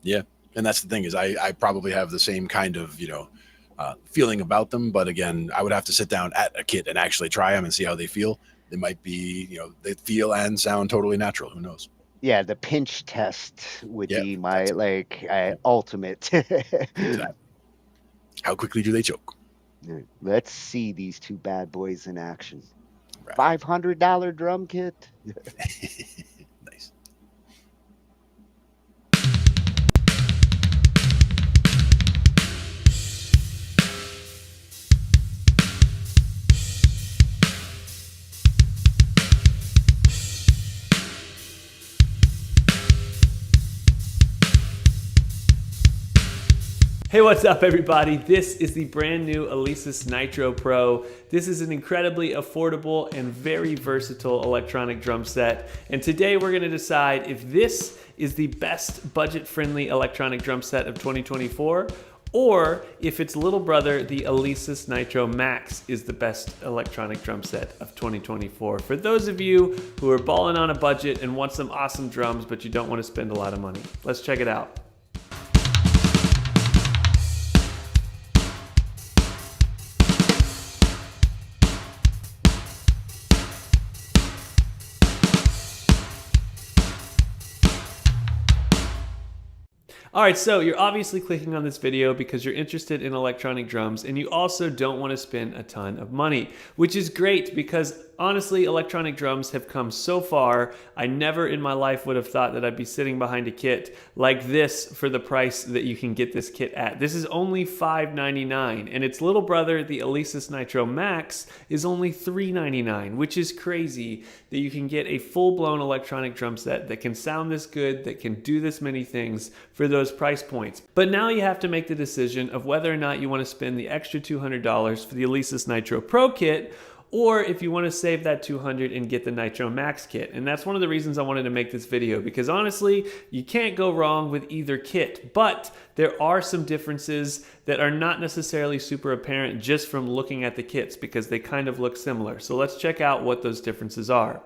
Yeah, and that's the thing is I probably have the same kind of feeling about them, but again, I would have to sit down at a kit and actually try them and see how they feel. They might be, they feel and sound totally natural. Who knows? Yeah, the pinch test would be my ultimate. Exactly. How quickly do they choke? Let's see these two bad boys in action. $500 drum kit. Nice. Hey, what's up everybody? This is the brand new Alesis Nitro Pro. This is an incredibly affordable and very versatile electronic drum set. And today we're gonna decide if this is the best budget-friendly electronic drum set of 2024, or if its little brother, the Alesis Nitro Max, is the best electronic drum set of 2024. For those of you who are balling on a budget and want some awesome drums, but you don't want to spend a lot of money. Let's check it out. All right, so you're obviously clicking on this video because you're interested in electronic drums and you also don't want to spend a ton of money, which is great because honestly, electronic drums have come so far. I never in my life would have thought that I'd be sitting behind a kit like this for the price that you can get this kit at. This is only $5.99 and its little brother, the Alesis Nitro Max, is only $3.99, which is crazy that you can get a full-blown electronic drum set that can sound this good, that can do this many things for those price points. But now you have to make the decision of whether or not you want to spend the extra $200 for the Alesis Nitro Pro kit, or if you want to save that $200 and get the Nitro Max kit. And that's one of the reasons I wanted to make this video, because honestly, you can't go wrong with either kit, but there are some differences that are not necessarily super apparent just from looking at the kits because they kind of look similar. So let's check out what those differences are.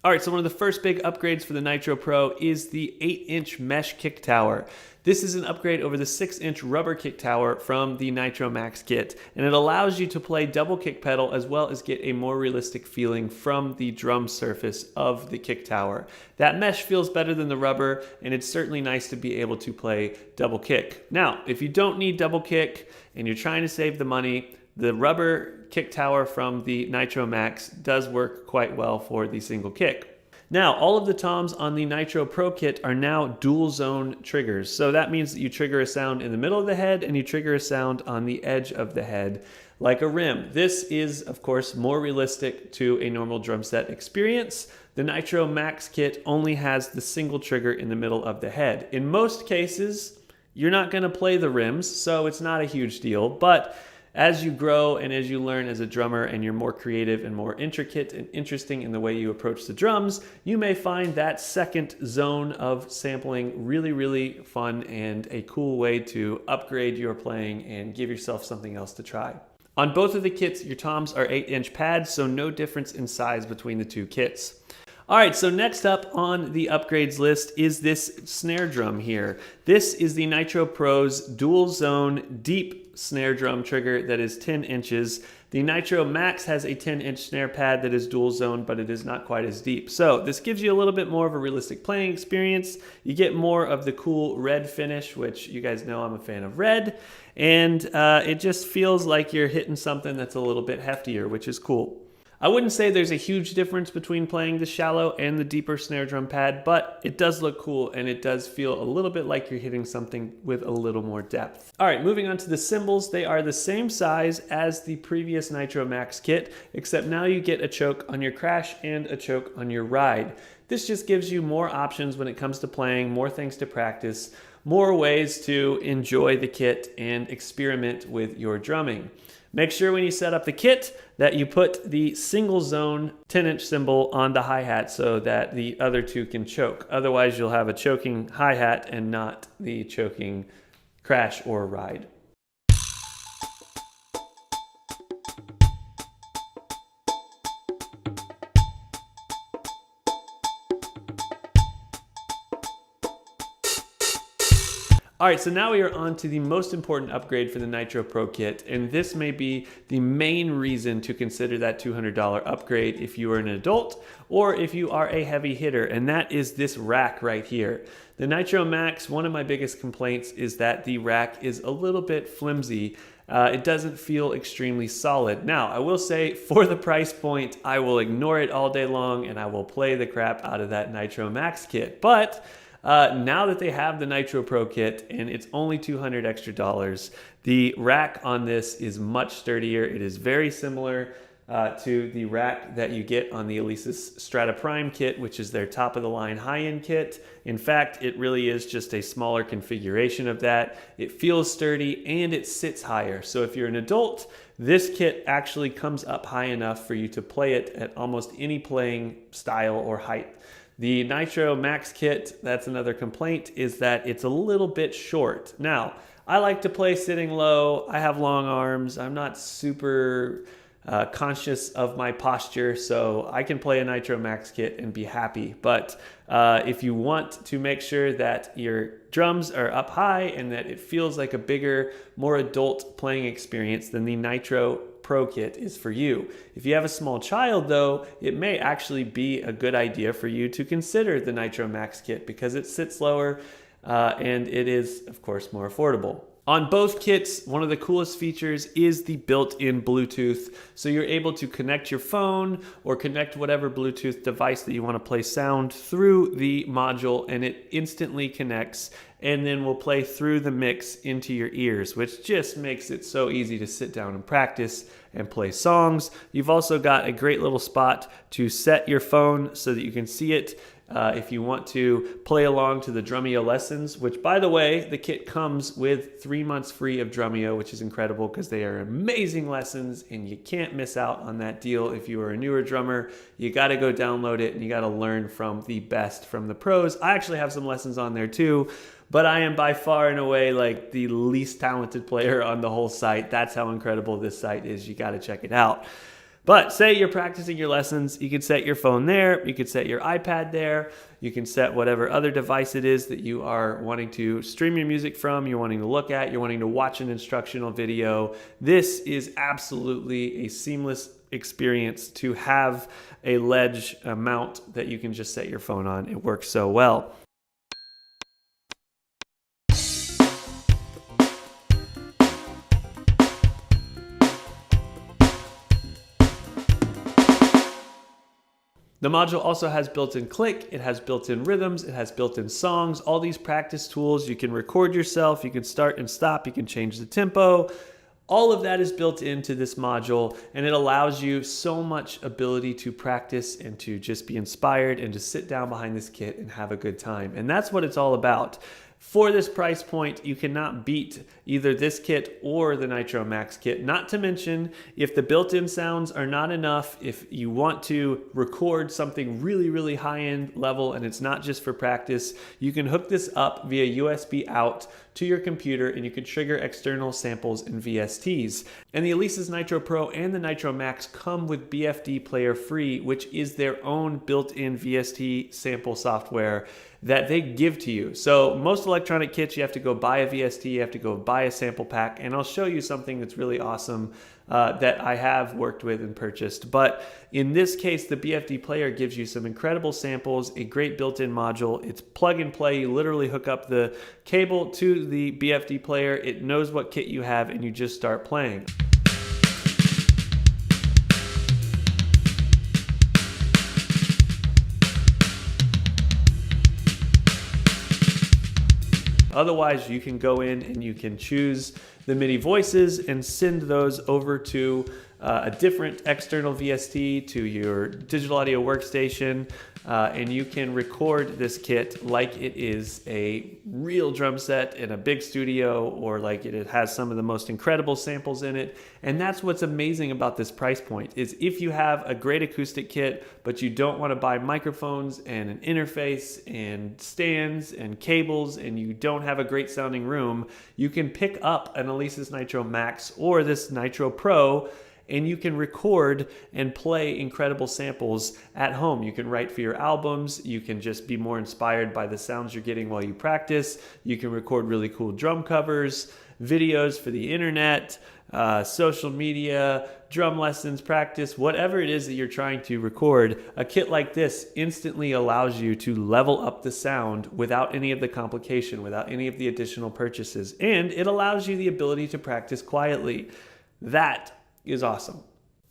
All right, so one of the first big upgrades for the Nitro Pro is the 8-inch mesh kick tower. This is an upgrade over the 6-inch rubber kick tower from the Nitro Max kit, and it allows you to play double kick pedal as well as get a more realistic feeling from the drum surface of the kick tower. That mesh feels better than the rubber, and it's certainly nice to be able to play double kick. Now, if you don't need double kick and you're trying to save the money, the rubber kick tower from the Nitro Max does work quite well for the single kick. Now, all of the toms on the Nitro Pro kit are now dual zone triggers. So that means that you trigger a sound in the middle of the head and you trigger a sound on the edge of the head like a rim. This is, of course, more realistic to a normal drum set experience. The Nitro Max kit only has the single trigger in the middle of the head. In most cases, you're not going to play the rims, so it's not a huge deal, but as you grow and as you learn as a drummer and you're more creative and more intricate and interesting in the way you approach the drums, you may find that second zone of sampling really, really fun and a cool way to upgrade your playing and give yourself something else to try. On both of the kits, your toms are 8-inch pads, so no difference in size between the two kits. All right, so next up on the upgrades list is this snare drum here. This is the Nitro Pro's dual zone deep snare drum trigger that is 10 inches. The Nitro Max has a 10-inch snare pad that is dual zone, but it is not quite as deep. So this gives you a little bit more of a realistic playing experience. You get more of the cool red finish, which you guys know I'm a fan of red. And it just feels like you're hitting something that's a little bit heftier, which is cool. I wouldn't say there's a huge difference between playing the shallow and the deeper snare drum pad, but it does look cool and it does feel a little bit like you're hitting something with a little more depth. All right, moving on to the cymbals. They are the same size as the previous Nitro Max kit, except now you get a choke on your crash and a choke on your ride. This just gives you more options when it comes to playing, more things to practice, more ways to enjoy the kit and experiment with your drumming. Make sure when you set up the kit that you put the single zone 10-inch cymbal on the hi-hat so that the other two can choke. Otherwise, you'll have a choking hi-hat and not the choking crash or ride. All right, so now we are on to the most important upgrade for the Nitro Pro kit, and this may be the main reason to consider that $200 upgrade if you are an adult or if you are a heavy hitter, and that is this rack right here. The Nitro Max, one of my biggest complaints is that the rack is a little bit flimsy. It doesn't feel extremely solid. Now, I will say for the price point, I will ignore it all day long and I will play the crap out of that Nitro Max kit. But now that they have the Nitro Pro kit and it's only $200 extra, the rack on this is much sturdier. It is very similar to the rack that you get on the Alesis Strata Prime kit, which is their top of the line high-end kit. In fact, it really is just a smaller configuration of that. It feels sturdy and it sits higher. So if you're an adult, this kit actually comes up high enough for you to play it at almost any playing style or height. The Nitro Max kit, that's another complaint, is that it's a little bit short. Now, I like to play sitting low. I have long arms. I'm not super conscious of my posture, so I can play a Nitro Max kit and be happy. But if you want to make sure that your drums are up high and that it feels like a bigger, more adult playing experience, then the Nitro Pro kit is for you. If you have a small child though, it may actually be a good idea for you to consider the Nitro Max kit because it sits lower and it is of course more affordable. On both kits, one of the coolest features is the built-in Bluetooth. So you're able to connect your phone or connect whatever Bluetooth device that you want to play sound through the module and it instantly connects and then will play through the mix into your ears, which just makes it so easy to sit down and practice and play songs. You've also got a great little spot to set your phone so that you can see it if you want to play along to the Drumeo lessons, which by the way, the kit comes with 3 months free of Drumeo, which is incredible because they are amazing lessons and you can't miss out on that deal. If you are a newer drummer, you got to go download it and you got to learn from the best, from the pros. I actually have some lessons on there too, but I am by far and away like the least talented player on the whole site. That's how incredible this site is. You got to check it out. But say you're practicing your lessons, you can set your phone there, you could set your iPad there, you can set whatever other device it is that you are wanting to stream your music from, you're wanting to look at, you're wanting to watch an instructional video. This is absolutely a seamless experience to have a ledge mount that you can just set your phone on. It works so well. The module also has built-in click, it has built-in rhythms, it has built-in songs, all these practice tools. You can record yourself, you can start and stop, you can change the tempo. All of that is built into this module and it allows you so much ability to practice and to just be inspired and to sit down behind this kit and have a good time. And that's what it's all about. For this price point, you cannot beat either this kit or the Nitro Max kit. Not to mention, if the built-in sounds are not enough, if you want to record something really, really high-end level and it's not just for practice, you can hook this up via USB out to your computer, and you can trigger external samples and VSTs. And the Alesis Nitro Pro and the Nitro Max come with BFD Player Free, which is their own built-in VST sample software that they give to you. So most electronic kits, you have to go buy a VST, you have to go buy a sample pack, and I'll show you something that's really awesome that I have worked with and purchased. But in this case, the BFD player gives you some incredible samples, a great built-in module. It's plug and play. You literally hook up the cable to the BFD player. It knows what kit you have, and you just start playing. Otherwise, you can go in and you can choose the MIDI voices and send those over to a different external VST to your digital audio workstation, and you can record this kit like it is a real drum set in a big studio, or like it has some of the most incredible samples in it. And that's what's amazing about this price point, is if you have a great acoustic kit, but you don't want to buy microphones and an interface and stands and cables, and you don't have a great sounding room, you can pick up an Alesis Nitro Max or this Nitro Pro, and you can record and play incredible samples at home. You can write for your albums. You can just be more inspired by the sounds you're getting while you practice. You can record really cool drum covers, videos for the internet, social media, drum lessons, practice, whatever it is that you're trying to record. A kit like this instantly allows you to level up the sound without any of the complication, without any of the additional purchases. And it allows you the ability to practice quietly. That is awesome.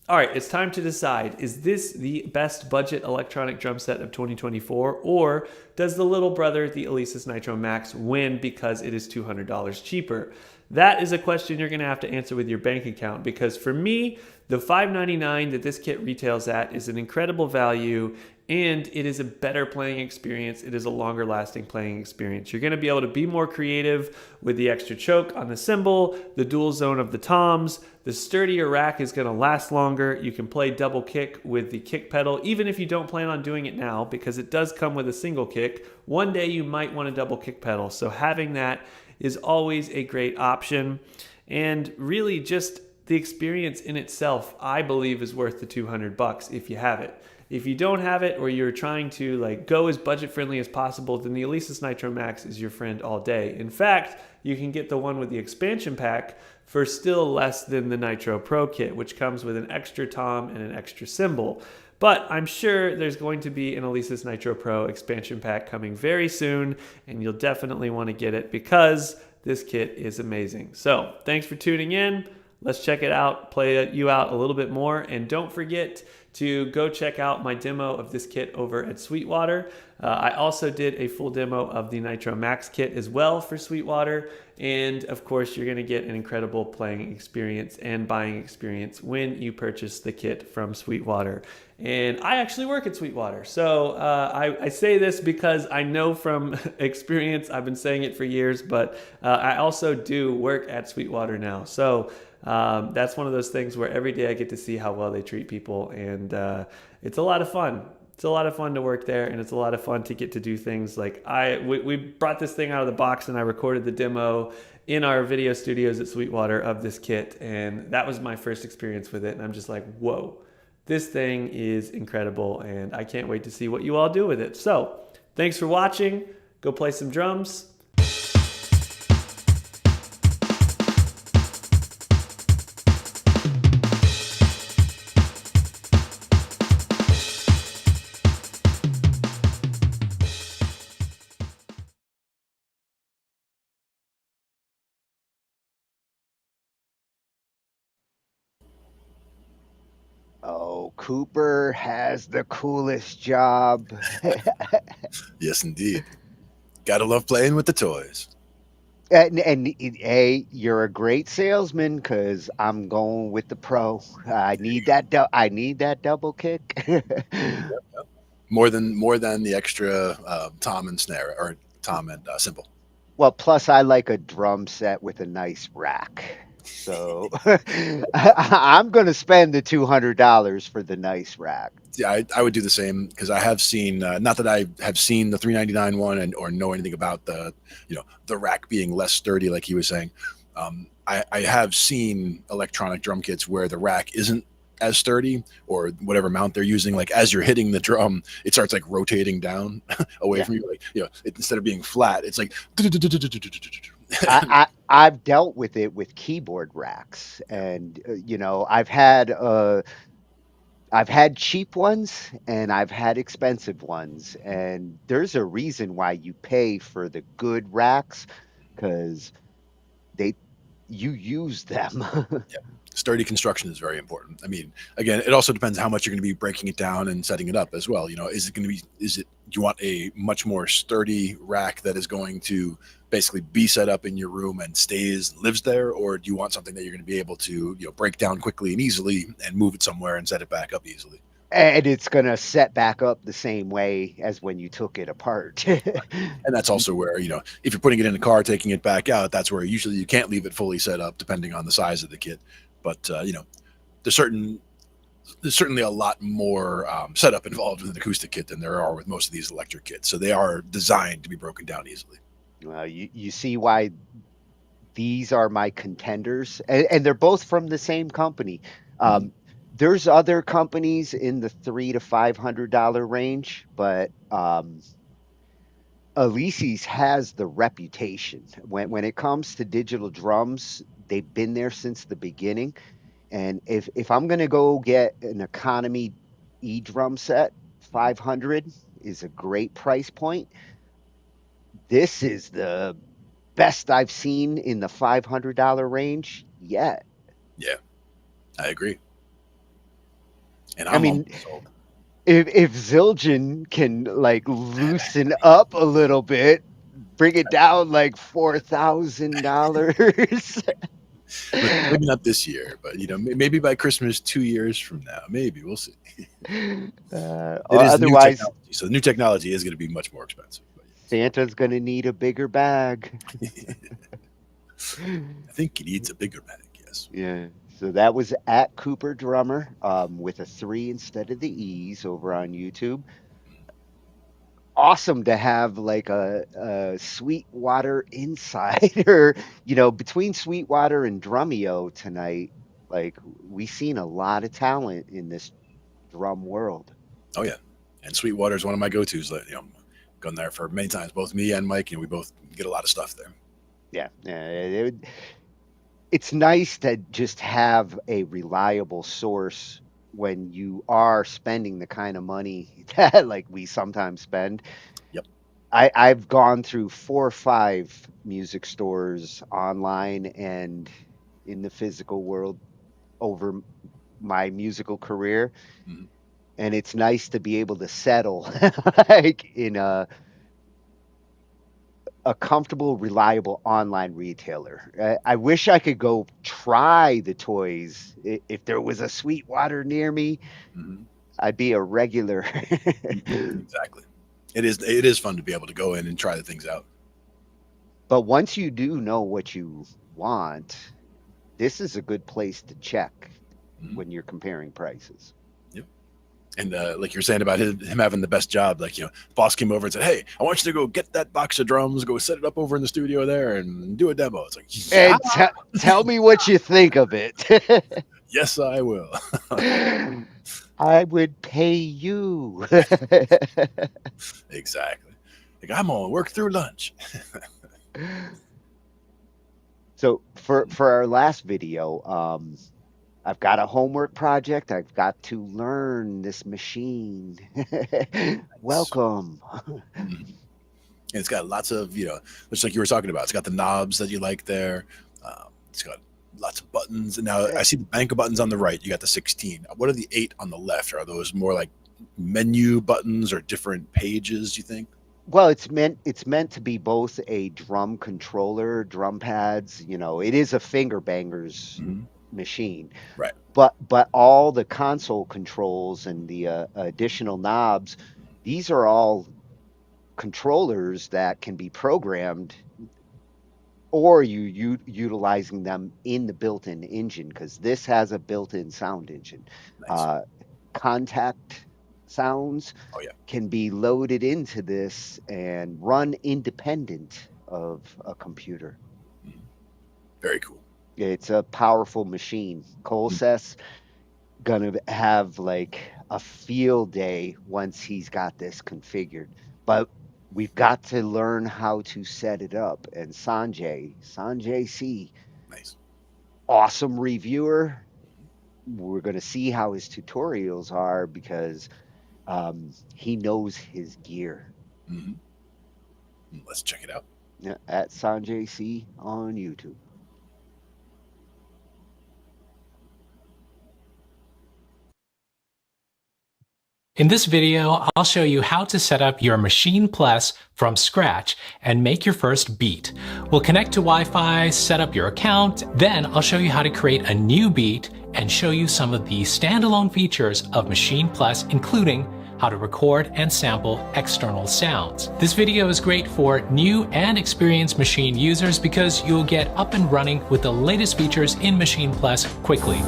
All right, it's time to decide, is this the best budget electronic drum set of 2024, or does the little brother, the Alesis Nitro Max, win because it is $200 cheaper? That is a question you're going to have to answer with your bank account, because for me, the $599 that this kit retails at is an incredible value, and it is a better playing experience. It is a longer lasting playing experience. You're going to be able to be more creative with the extra choke on the cymbal, the dual zone of the toms. The sturdier rack is going to last longer. You can play double kick with the kick pedal, even if you don't plan on doing it now, because it does come with a single kick. One day you might want a double kick pedal, so having that is always a great option. And really just the experience in itself, I believe, is worth the $200 if you have it. If you don't have it, or you're trying to go as budget friendly as possible, then the Alesis Nitro Max is your friend all day. In fact, you can get the one with the expansion pack for still less than the Nitro Pro kit, which comes with an extra tom and an extra cymbal. But I'm sure there's going to be an Alesis Nitro Pro expansion pack coming very soon, and you'll definitely want to get it because this kit is amazing. So thanks for tuning in. Let's check it out, play you out a little bit more, and don't forget to go check out my demo of this kit over at Sweetwater. I also did a full demo of the Nitro Max kit as well for Sweetwater. And of course, you're going to get an incredible playing experience and buying experience when you purchase the kit from Sweetwater. And I actually work at Sweetwater. So I say this because I know from experience, I've been saying it for years, but I also do work at Sweetwater now. So that's one of those things where every day I get to see how well they treat people, and it's a lot of fun. It's a lot of fun to work there, and it's a lot of fun to get to do things like we brought this thing out of the box, and I recorded the demo in our video studios at Sweetwater of this kit, and that was my first experience with it, and I'm just like, whoa, this thing is incredible, and I can't wait to see what you all do with it. So thanks for watching. Go play some drums. Oh, Cooper has the coolest job. Yes, indeed. Gotta love playing with the toys. And hey, you're a great salesman, because I'm going with the pro. I need that. I need that double kick. More than the extra tom and snare, or tom and cymbal. Well, plus I like a drum set with a nice rack. So I'm going to spend the $200 for the nice rack. Yeah, I would do the same because I have seen, not that I have seen the 399 one and or know anything about the, the rack being less sturdy, like he was saying. I have seen electronic drum kits where the rack isn't as sturdy, or whatever mount they're using. Like as you're hitting the drum, it starts like rotating down away from you. Like, instead of being flat, it's like. I've dealt with it with keyboard racks, and I've had cheap ones and I've had expensive ones, and there's a reason why you pay for the good racks, because they you use them. Sturdy construction is very important. I mean, again, it also depends how much you're going to be breaking it down and setting it up as well. Do you want a much more sturdy rack that is going to basically be set up in your room and lives there, or do you want something that you're going to be able to, break down quickly and easily and move it somewhere and set it back up easily? And it's going to set back up the same way as when you took it apart. And that's also where, if you're putting it in a car, taking it back out, that's where usually you can't leave it fully set up depending on the size of the kit. But, there's certainly a lot more setup involved with an acoustic kit than there are with most of these electric kits. So they are designed to be broken down easily. You see why these are my contenders, and they're both from the same company. There's other companies in the $300 to $500 range, but Alesis has the reputation. When it comes to digital drums, they've been there since the beginning. And if I'm gonna go get an economy drum set, 500 is a great price point. This is the best I've seen in the $500 range yet. Yeah, I agree. And I mean, if Zildjian can like loosen up a little bit, bring it down like $4,000. Maybe not this year, but maybe by Christmas 2 years from now, maybe we'll see. It is Otherwise, new technology, so the new technology is going to be much more expensive. Santa's going to need a bigger bag. I think he needs a bigger bag. Yes. Yeah. So that was at Cooper Drummer, with a 3 instead of the E's over on YouTube. Awesome to have like a Sweetwater insider, between Sweetwater and Drumeo tonight. Like, we've seen a lot of talent in this drum world. Oh yeah, and Sweetwater is one of my go-tos. Gone there for many times. Both me and Mike, we both get a lot of stuff there. Yeah, it's nice to just have a reliable source when you are spending the kind of money that like we sometimes spend. Yep. I've gone through 4 or 5 music stores online and in the physical world over my musical career. Mm-hmm. And it's nice to be able to settle like in a comfortable, reliable online retailer. I wish I could go try the toys. If there was a Sweetwater near me, I'd be a regular. Exactly. It is fun to be able to go in and try the things out. But once you do know what you want, this is a good place to check when you're comparing prices. And like you're saying about him having the best job, like, the boss came over and said, "Hey, I want you to go get that box of drums, go set it up over in the studio there and do a demo." It's like, yeah. And tell me what you think of it. Yes, I will. I would pay you. Exactly. Like, I'm going to work through lunch. So for our last video, I've got a homework project. I've got to learn this machine. Welcome. And it's got lots of, just like you were talking about, it's got the knobs that you like there. It's got lots of buttons. And now I see the bank of buttons on the right. You got the 16. What are the 8 on the left? Are those more like menu buttons or different pages, you think? Well, it's meant to be both a drum controller, drum pads. It is a finger bangers machine, right? But all the console controls and the additional knobs, these are all controllers that can be programmed or utilizing them in the built-in engine, because this has a built-in sound engine. Nice. Contact sounds can be loaded into this and run independent of a computer. Very cool. It's a powerful machine. Cole says gonna have like a field day once he's got this configured, but we've got to learn how to set it up. And Sanjay C, nice, awesome reviewer. We're gonna see how his tutorials are, because he knows his gear. Let's check it out. Yeah, at Sanjay C on YouTube. In this video, I'll show you how to set up your Maschine PLUS from scratch and make your first beat. We'll connect to Wi-Fi, set up your account, then I'll show you how to create a new beat and show you some of the standalone features of Maschine PLUS, including how to record and sample external sounds. This video is great for new and experienced Maschine users because you'll get up and running with the latest features in Maschine PLUS quickly.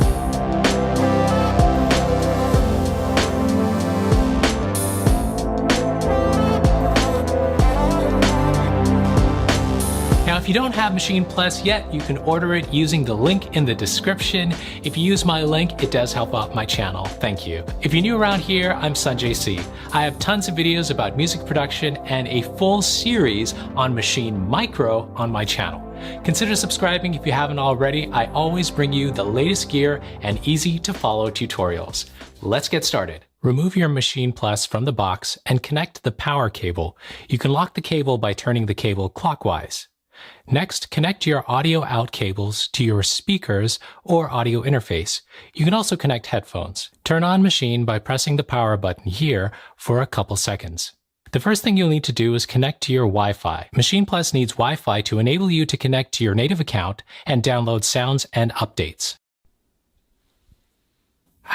Now, if you don't have Maschine PLUS yet, you can order it using the link in the description. If you use my link, it does help out my channel. Thank you. If you're new around here, I'm Sanjay C. I have tons of videos about music production and a full series on Maschine Micro on my channel. Consider subscribing if you haven't already. I always bring you the latest gear and easy to follow tutorials. Let's get started. Remove your Maschine PLUS from the box and connect the power cable. You can lock the cable by turning the cable clockwise. Next, connect your audio out cables to your speakers or audio interface. You can also connect headphones. Turn on Maschine by pressing the power button here for a couple seconds. The first thing you'll need to do is connect to your Wi-Fi. Maschine PLUS needs Wi-Fi to enable you to connect to your native account and download sounds and updates.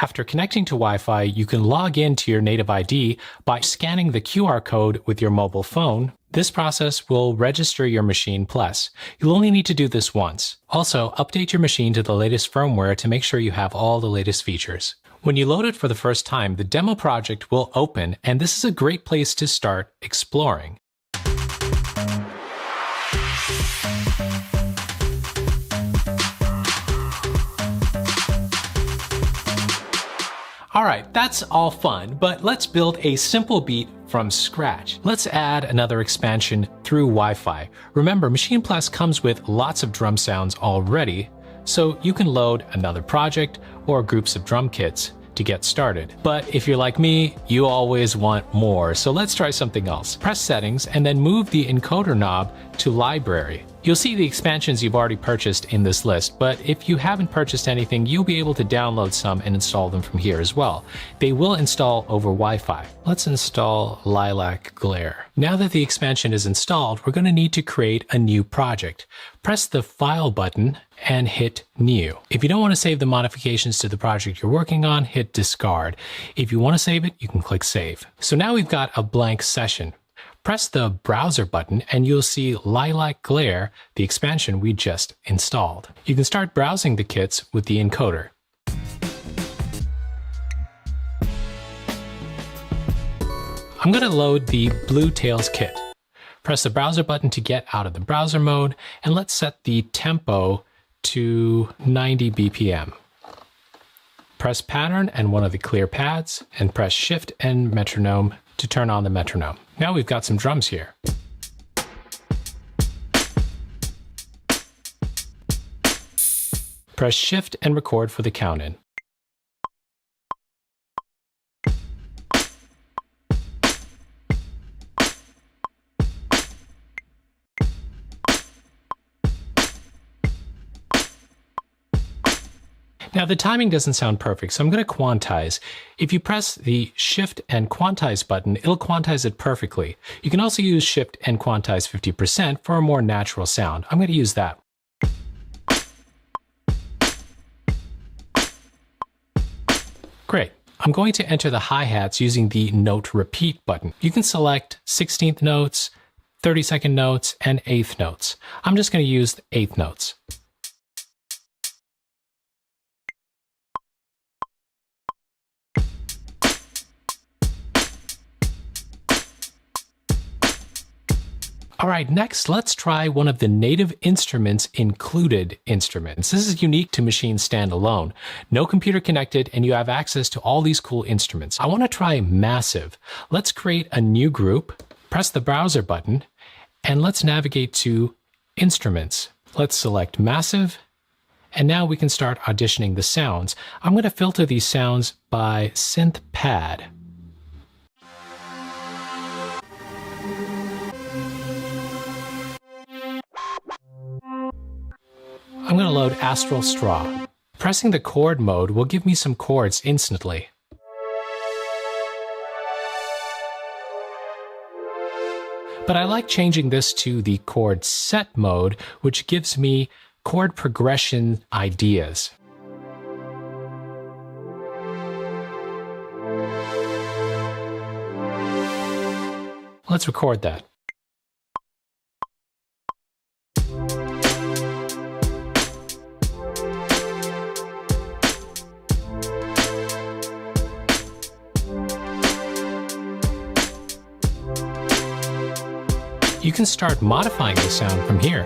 After connecting to Wi-Fi, you can log in to your native ID by scanning the QR code with your mobile phone. This process will register your Maschine PLUS. You'll only need to do this once. Also, update your machine to the latest firmware to make sure you have all the latest features. When you load it for the first time, the demo project will open, and this is a great place to start exploring. Alright, that's all fun, but let's build a simple beat from scratch. Let's add another expansion through Wi-Fi. Remember, Maschine PLUS comes with lots of drum sounds already, so you can load another project or groups of drum kits to get started. But if you're like me, you always want more, so let's try something else. Press Settings and then move the encoder knob to Library. You'll see the expansions you've already purchased in this list, but if you haven't purchased anything, you'll be able to download some and install them from here as well. They will install over Wi-Fi. Let's install Lilac Glare. Now that the expansion is installed, we're going to need to create a new project. Press the File button and hit New. If you don't want to save the modifications to the project you're working on, hit Discard. If you want to save it, you can click Save. So now we've got a blank session. Press the Browser button and you'll see Lilac Glare, the expansion we just installed. You can start browsing the kits with the encoder. I'm going to load the Blue Tails kit. Press the Browser button to get out of the browser mode, and let's set the tempo to 90 BPM. Press Pattern and one of the clear pads, and press Shift and Metronome to turn on the metronome. Now we've got some drums here. Press Shift and record for the count-in. Now the timing doesn't sound perfect, so I'm going to quantize. If you press the Shift and Quantize button, it'll quantize it perfectly. You can also use Shift and Quantize 50% for a more natural sound. I'm going to use that. Great. I'm going to enter the hi-hats using the Note Repeat button. You can select 16th notes, 30-second notes, and eighth notes. I'm just going to use eighth notes. Alright, next let's try one of the native instruments included instruments. This is unique to Maschine standalone. No computer connected, and you have access to all these cool instruments. I want to try Massive. Let's create a new group, press the browser button, and let's navigate to Instruments. Let's select Massive, and now we can start auditioning the sounds. I'm going to filter these sounds by synth pad. I'm going to load Astral Straw. Pressing the chord mode will give me some chords instantly. But I like changing this to the chord set mode, which gives me chord progression ideas. Let's record that. You can start modifying the sound from here.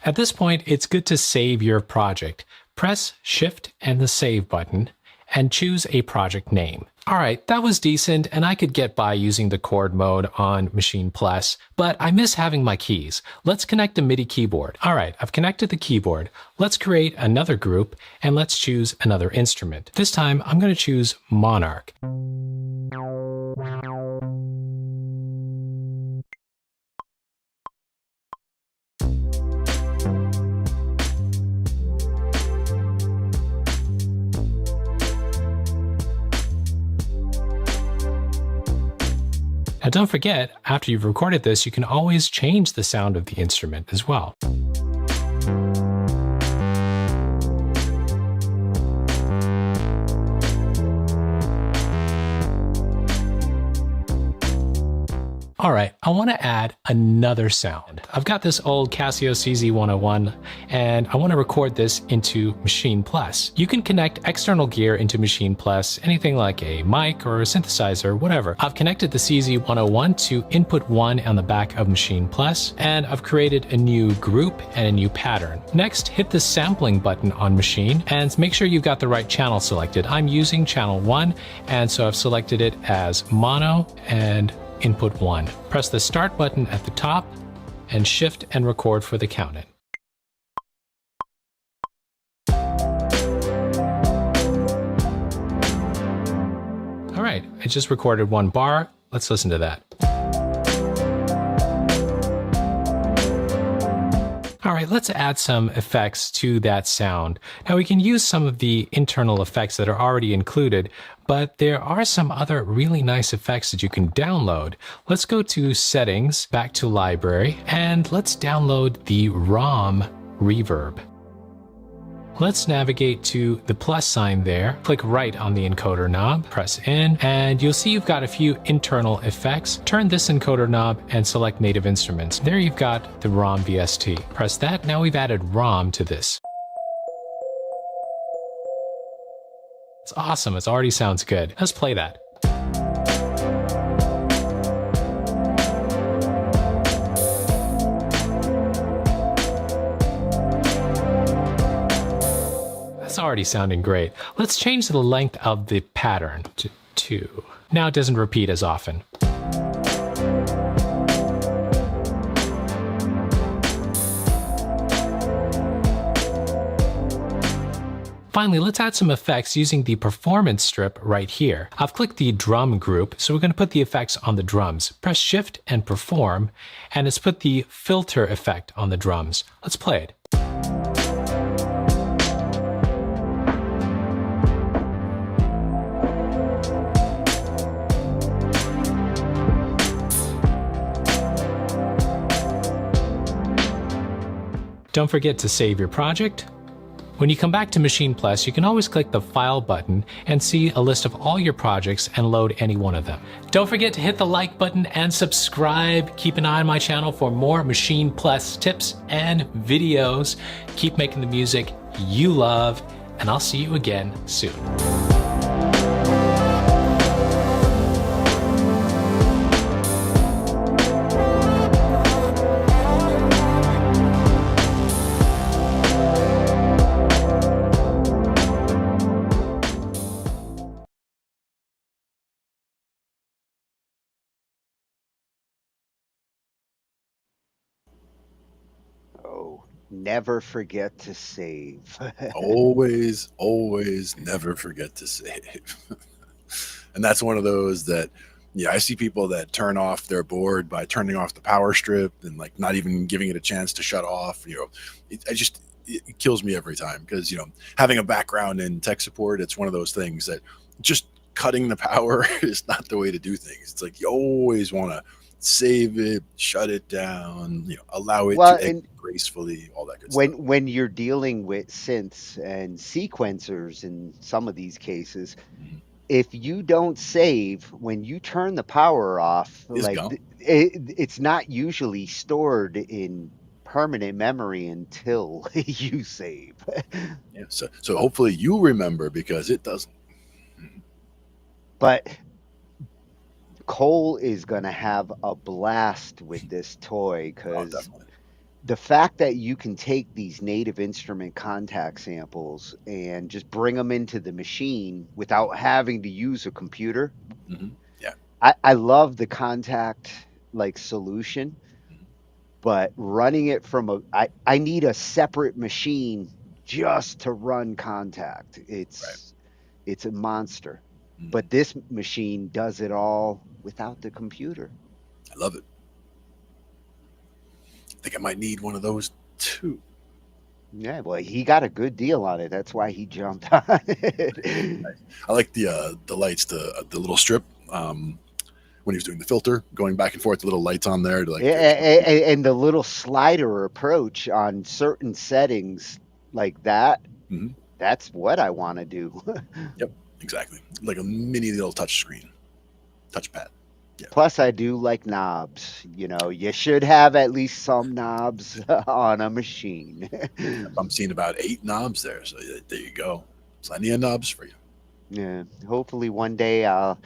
At this point, it's good to save your project. Press Shift and the Save button and choose a project name. Alright, that was decent, and I could get by using the chord mode on Maschine PLUS, but I miss having my keys. Let's connect a MIDI keyboard. Alright, I've connected the keyboard. Let's create another group, and let's choose another instrument. This time, I'm going to choose Monarch. Now don't forget, after you've recorded this, you can always change the sound of the instrument as well. Alright, I want to add another sound. I've got this old Casio CZ101 and I want to record this into Maschine PLUS. You can connect external gear into Maschine PLUS, anything like a mic or a synthesizer, whatever. I've connected the CZ101 to input 1 on the back of Maschine PLUS, and I've created a new group and a new pattern. Next, hit the sampling button on Maschine and make sure you've got the right channel selected. I'm using channel 1, and so I've selected it as mono and input 1. Press the start button at the top and shift and record for the count-in. Alright, I just recorded one bar. Let's listen to that. Alright, let's add some effects to that sound. Now we can use some of the internal effects that are already included, but there are some other really nice effects that you can download. Let's go to Settings, back to Library, and let's download the ROM reverb. Let's navigate to the plus sign there, click right on the encoder knob, press in, and you'll see you've got a few internal effects. Turn this encoder knob and select Native Instruments. There you've got the ROM VST. Press that, now we've added ROM to this. It's awesome, it already sounds good. Let's play that. It's already sounding great. Let's change the length of the pattern to 2. Now it doesn't repeat as often. Finally, let's add some effects using the performance strip right here. I've clicked the drum group, so we're going to put the effects on the drums. Press Shift and Perform, and it's put the filter effect on the drums. Let's play it. Don't forget to save your project, When you come back to Maschine Plus, you can always click the File button and see a list of all your projects and load any one of them. Don't forget to hit the like button and subscribe. Keep an eye on my channel for more Maschine Plus tips and videos. Keep making the music you love, and I'll see you again soon. Oh, never forget to save. Always, always never forget to save. And that's one of those that, yeah, I see people that turn off their board by turning off the power strip and like not even giving it a chance to shut off. You know, it kills me every time because, you know, having a background in tech support, it's one of those things that just cutting the power is not the way to do things. It's like you always want to save it, shut it down, you know, allow it to exit gracefully, all that good stuff. When you're dealing with synths and sequencers in some of these cases, if you don't save when you turn the power off, It's like gone. it's not usually stored in permanent memory until you save. Yeah, so hopefully you remember because it doesn't. But Cole is going to have a blast with this toy because the fact that you can take these native instrument contact samples and just bring them into the machine without having to use a computer. Yeah. I love the contact like solution, but running it from I need a separate machine just to run contact. It's a monster. But this machine does it all without the computer. I love it. I think I might need one of those too. Yeah, well, he got a good deal on it. That's why he jumped on it. I like the lights, the little strip. When he was doing the filter, going back and forth, the little lights on there to like. And the little slider approach on certain settings like that. That's what I want to do. Yep, exactly. Like a mini little touch screen, touchpad. Yeah. Plus, I do like knobs. You know, you should have at least some knobs on a machine. I'm seeing about 8 knobs there, so there you go. Plenty of knobs for you. Yeah. Hopefully, one day I'll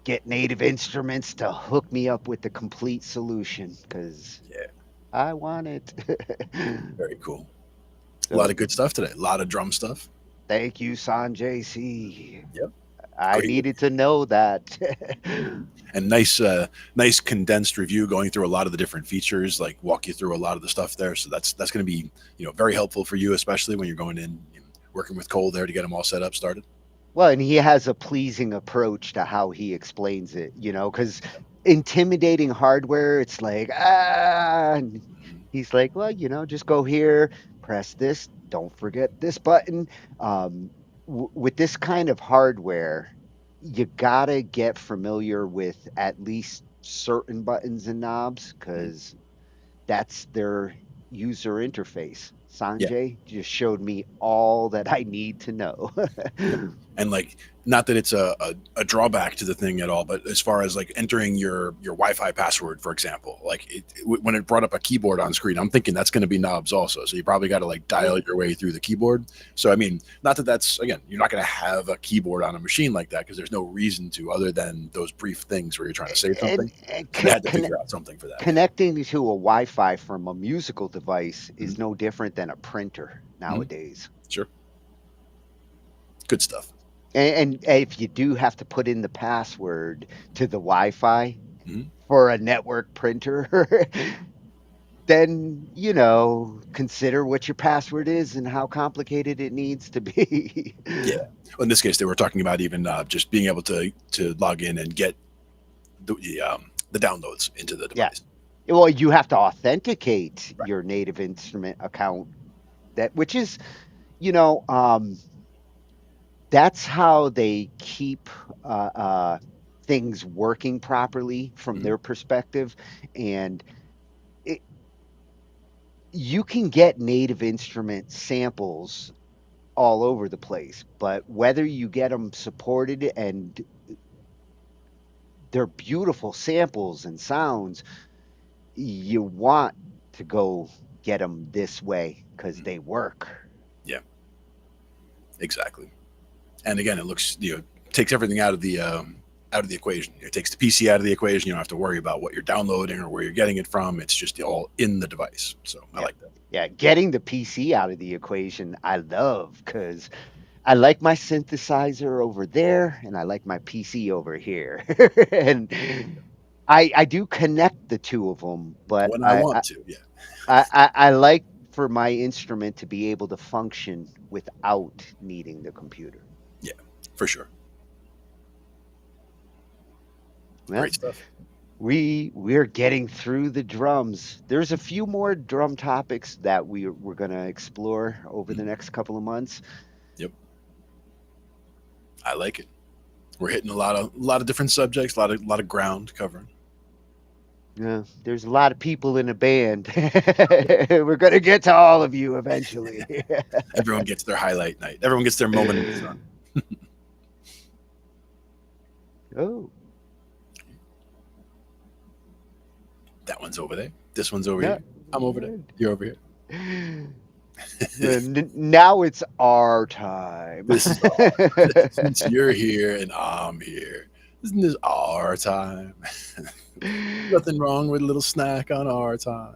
get Native Instruments to hook me up with the complete solution because I want it. Very cool. A lot of good stuff today. A lot of drum stuff. Thank you, Sanjay C. Yep. I needed to know that. And nice condensed review going through a lot of the different features, like walk you through a lot of the stuff there. So that's going to be, you know, very helpful for you, especially when you're going in working with Cole there to get them all set up, started. Well, and he has a pleasing approach to how he explains it, you know, because intimidating hardware, it's like, and he's like, well, you know, just go here, press this, don't forget this button. With this kind of hardware, you gotta get familiar with at least certain buttons and knobs because that's their user interface. Sanjay just showed me all that I need to know. And like, not that it's a drawback to the thing at all, but as far as like entering your Wi-Fi password, for example, like when it brought up a keyboard on screen, I'm thinking that's going to be knobs also. So you probably got to like dial your way through the keyboard. So, I mean, not that that's, again, you're not going to have a keyboard on a machine like that because there's no reason to other than those brief things where you're trying to say something. You had to figure out something for that. Connecting to a Wi-Fi from a musical device is no different than a printer nowadays. Sure. Good stuff. And if you do have to put in the password to the Wi-Fi for a network printer, then, you know, consider what your password is and how complicated it needs to be. Yeah. Well, in this case, they were talking about even just being able to log in and get the downloads into the device. Yeah. Well, you have to authenticate your Native Instrument account, which is, you know, that's how they keep things working properly from their perspective. And you can get Native Instrument samples all over the place. But whether you get them supported and they're beautiful samples and sounds, you want to go get them this way because they work. Yeah, exactly. And again, it looks, takes everything out of the equation. It takes the PC out of the equation. You don't have to worry about what you're downloading or where you're getting it from. It's just all in the device. So I like that. Yeah, getting the PC out of the equation, I love, because I like my synthesizer over there and I like my PC over here. And I do connect the two of them, but when I want to, yeah. I like for my instrument to be able to function without needing the computer. Yeah, for sure. Well, great stuff. We're getting through the drums. There's a few more drum topics that we're going to explore over the next couple of months. Yep. I like it. We're hitting a lot of different subjects, a lot of ground covering. Yeah, there's a lot of people in a band. We're going to get to all of you eventually. Everyone gets their highlight night. Everyone gets their moment in the sun. Oh. That one's over there. This one's over here. I'm over there. You're over here. Now it's our time. This is since you're here and I'm here. Isn't this our time? Nothing wrong with a little snack on our time.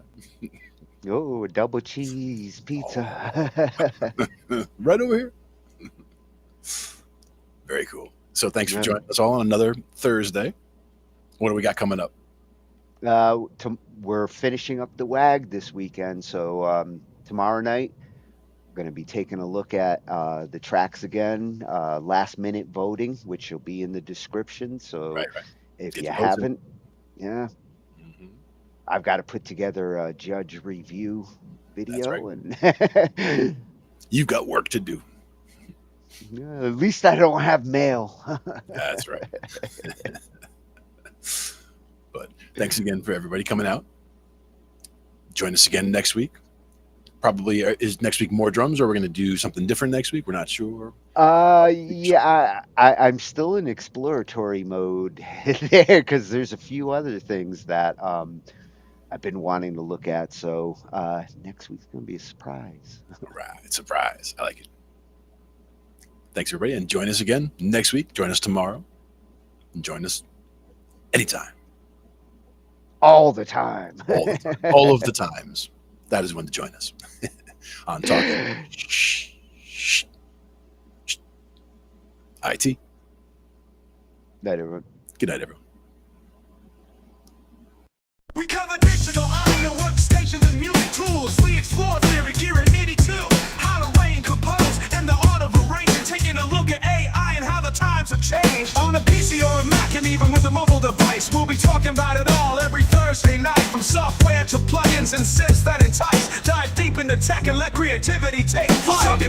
Oh, double cheese pizza. Right over here. Very cool. So thanks for joining us all on another Thursday. What do we got coming up? We're finishing up the WAG this weekend. So tomorrow night, we're going to be taking a look at the tracks again, last minute voting, which will be in the description. So if you haven't, I've got to put together a judge review video. And you've got work to do. At least I don't have mail. That's right. But thanks again for everybody coming out. Join us again next week. Probably is next week more drums, or we're going to do something different next week. We're not sure. Yeah, I'm still in exploratory mode there because there's a few other things that I've been wanting to look at. So next week's going to be a surprise. All right, surprise. I like it. Thanks, everybody, and join us again next week. Join us tomorrow. And join us anytime. All the time. All of the times. That is when to join us on Talkin Shhh I.T. Night, everyone. Good night, everyone. We cover digital audio workstations and music tools. We explore theory, gear, and MIDI too. How to arrange, compose, and the art of arranging. Taking a look at AI and how the times have changed. On a PC or a Mac, and even with a mobile device, we'll be talking about it all every Thursday night. From software to plugins and synths that entice. Dive deep into tech and let creativity take flight. Talkin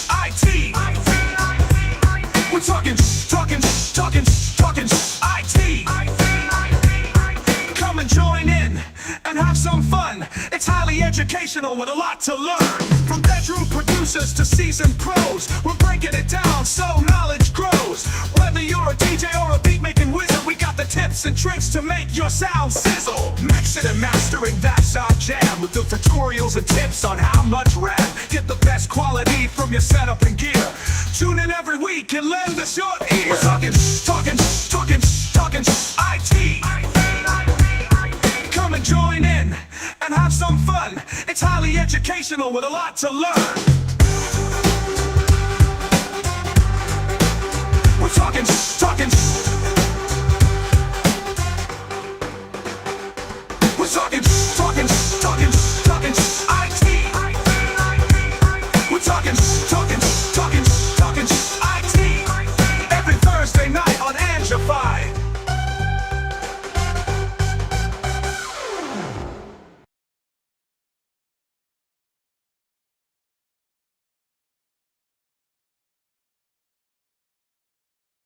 IT. We're talking IT. Come and join in and have some fun. It's highly educational with a lot to learn. From bedroom producers to seasoned pros, we're breaking it down so knowledge grows. Whether you're a DJ or a beat making wizard, we got the tips and tricks to make your sound sizzle. Mixing and mastering, that's our jam. With the tutorials and tips on how much rev. Get the best quality from your setup and gear. Tune in every week and lend us your ear. We're talking IT. Come and join in and have some fun. It's highly educational with a lot to learn. We're talking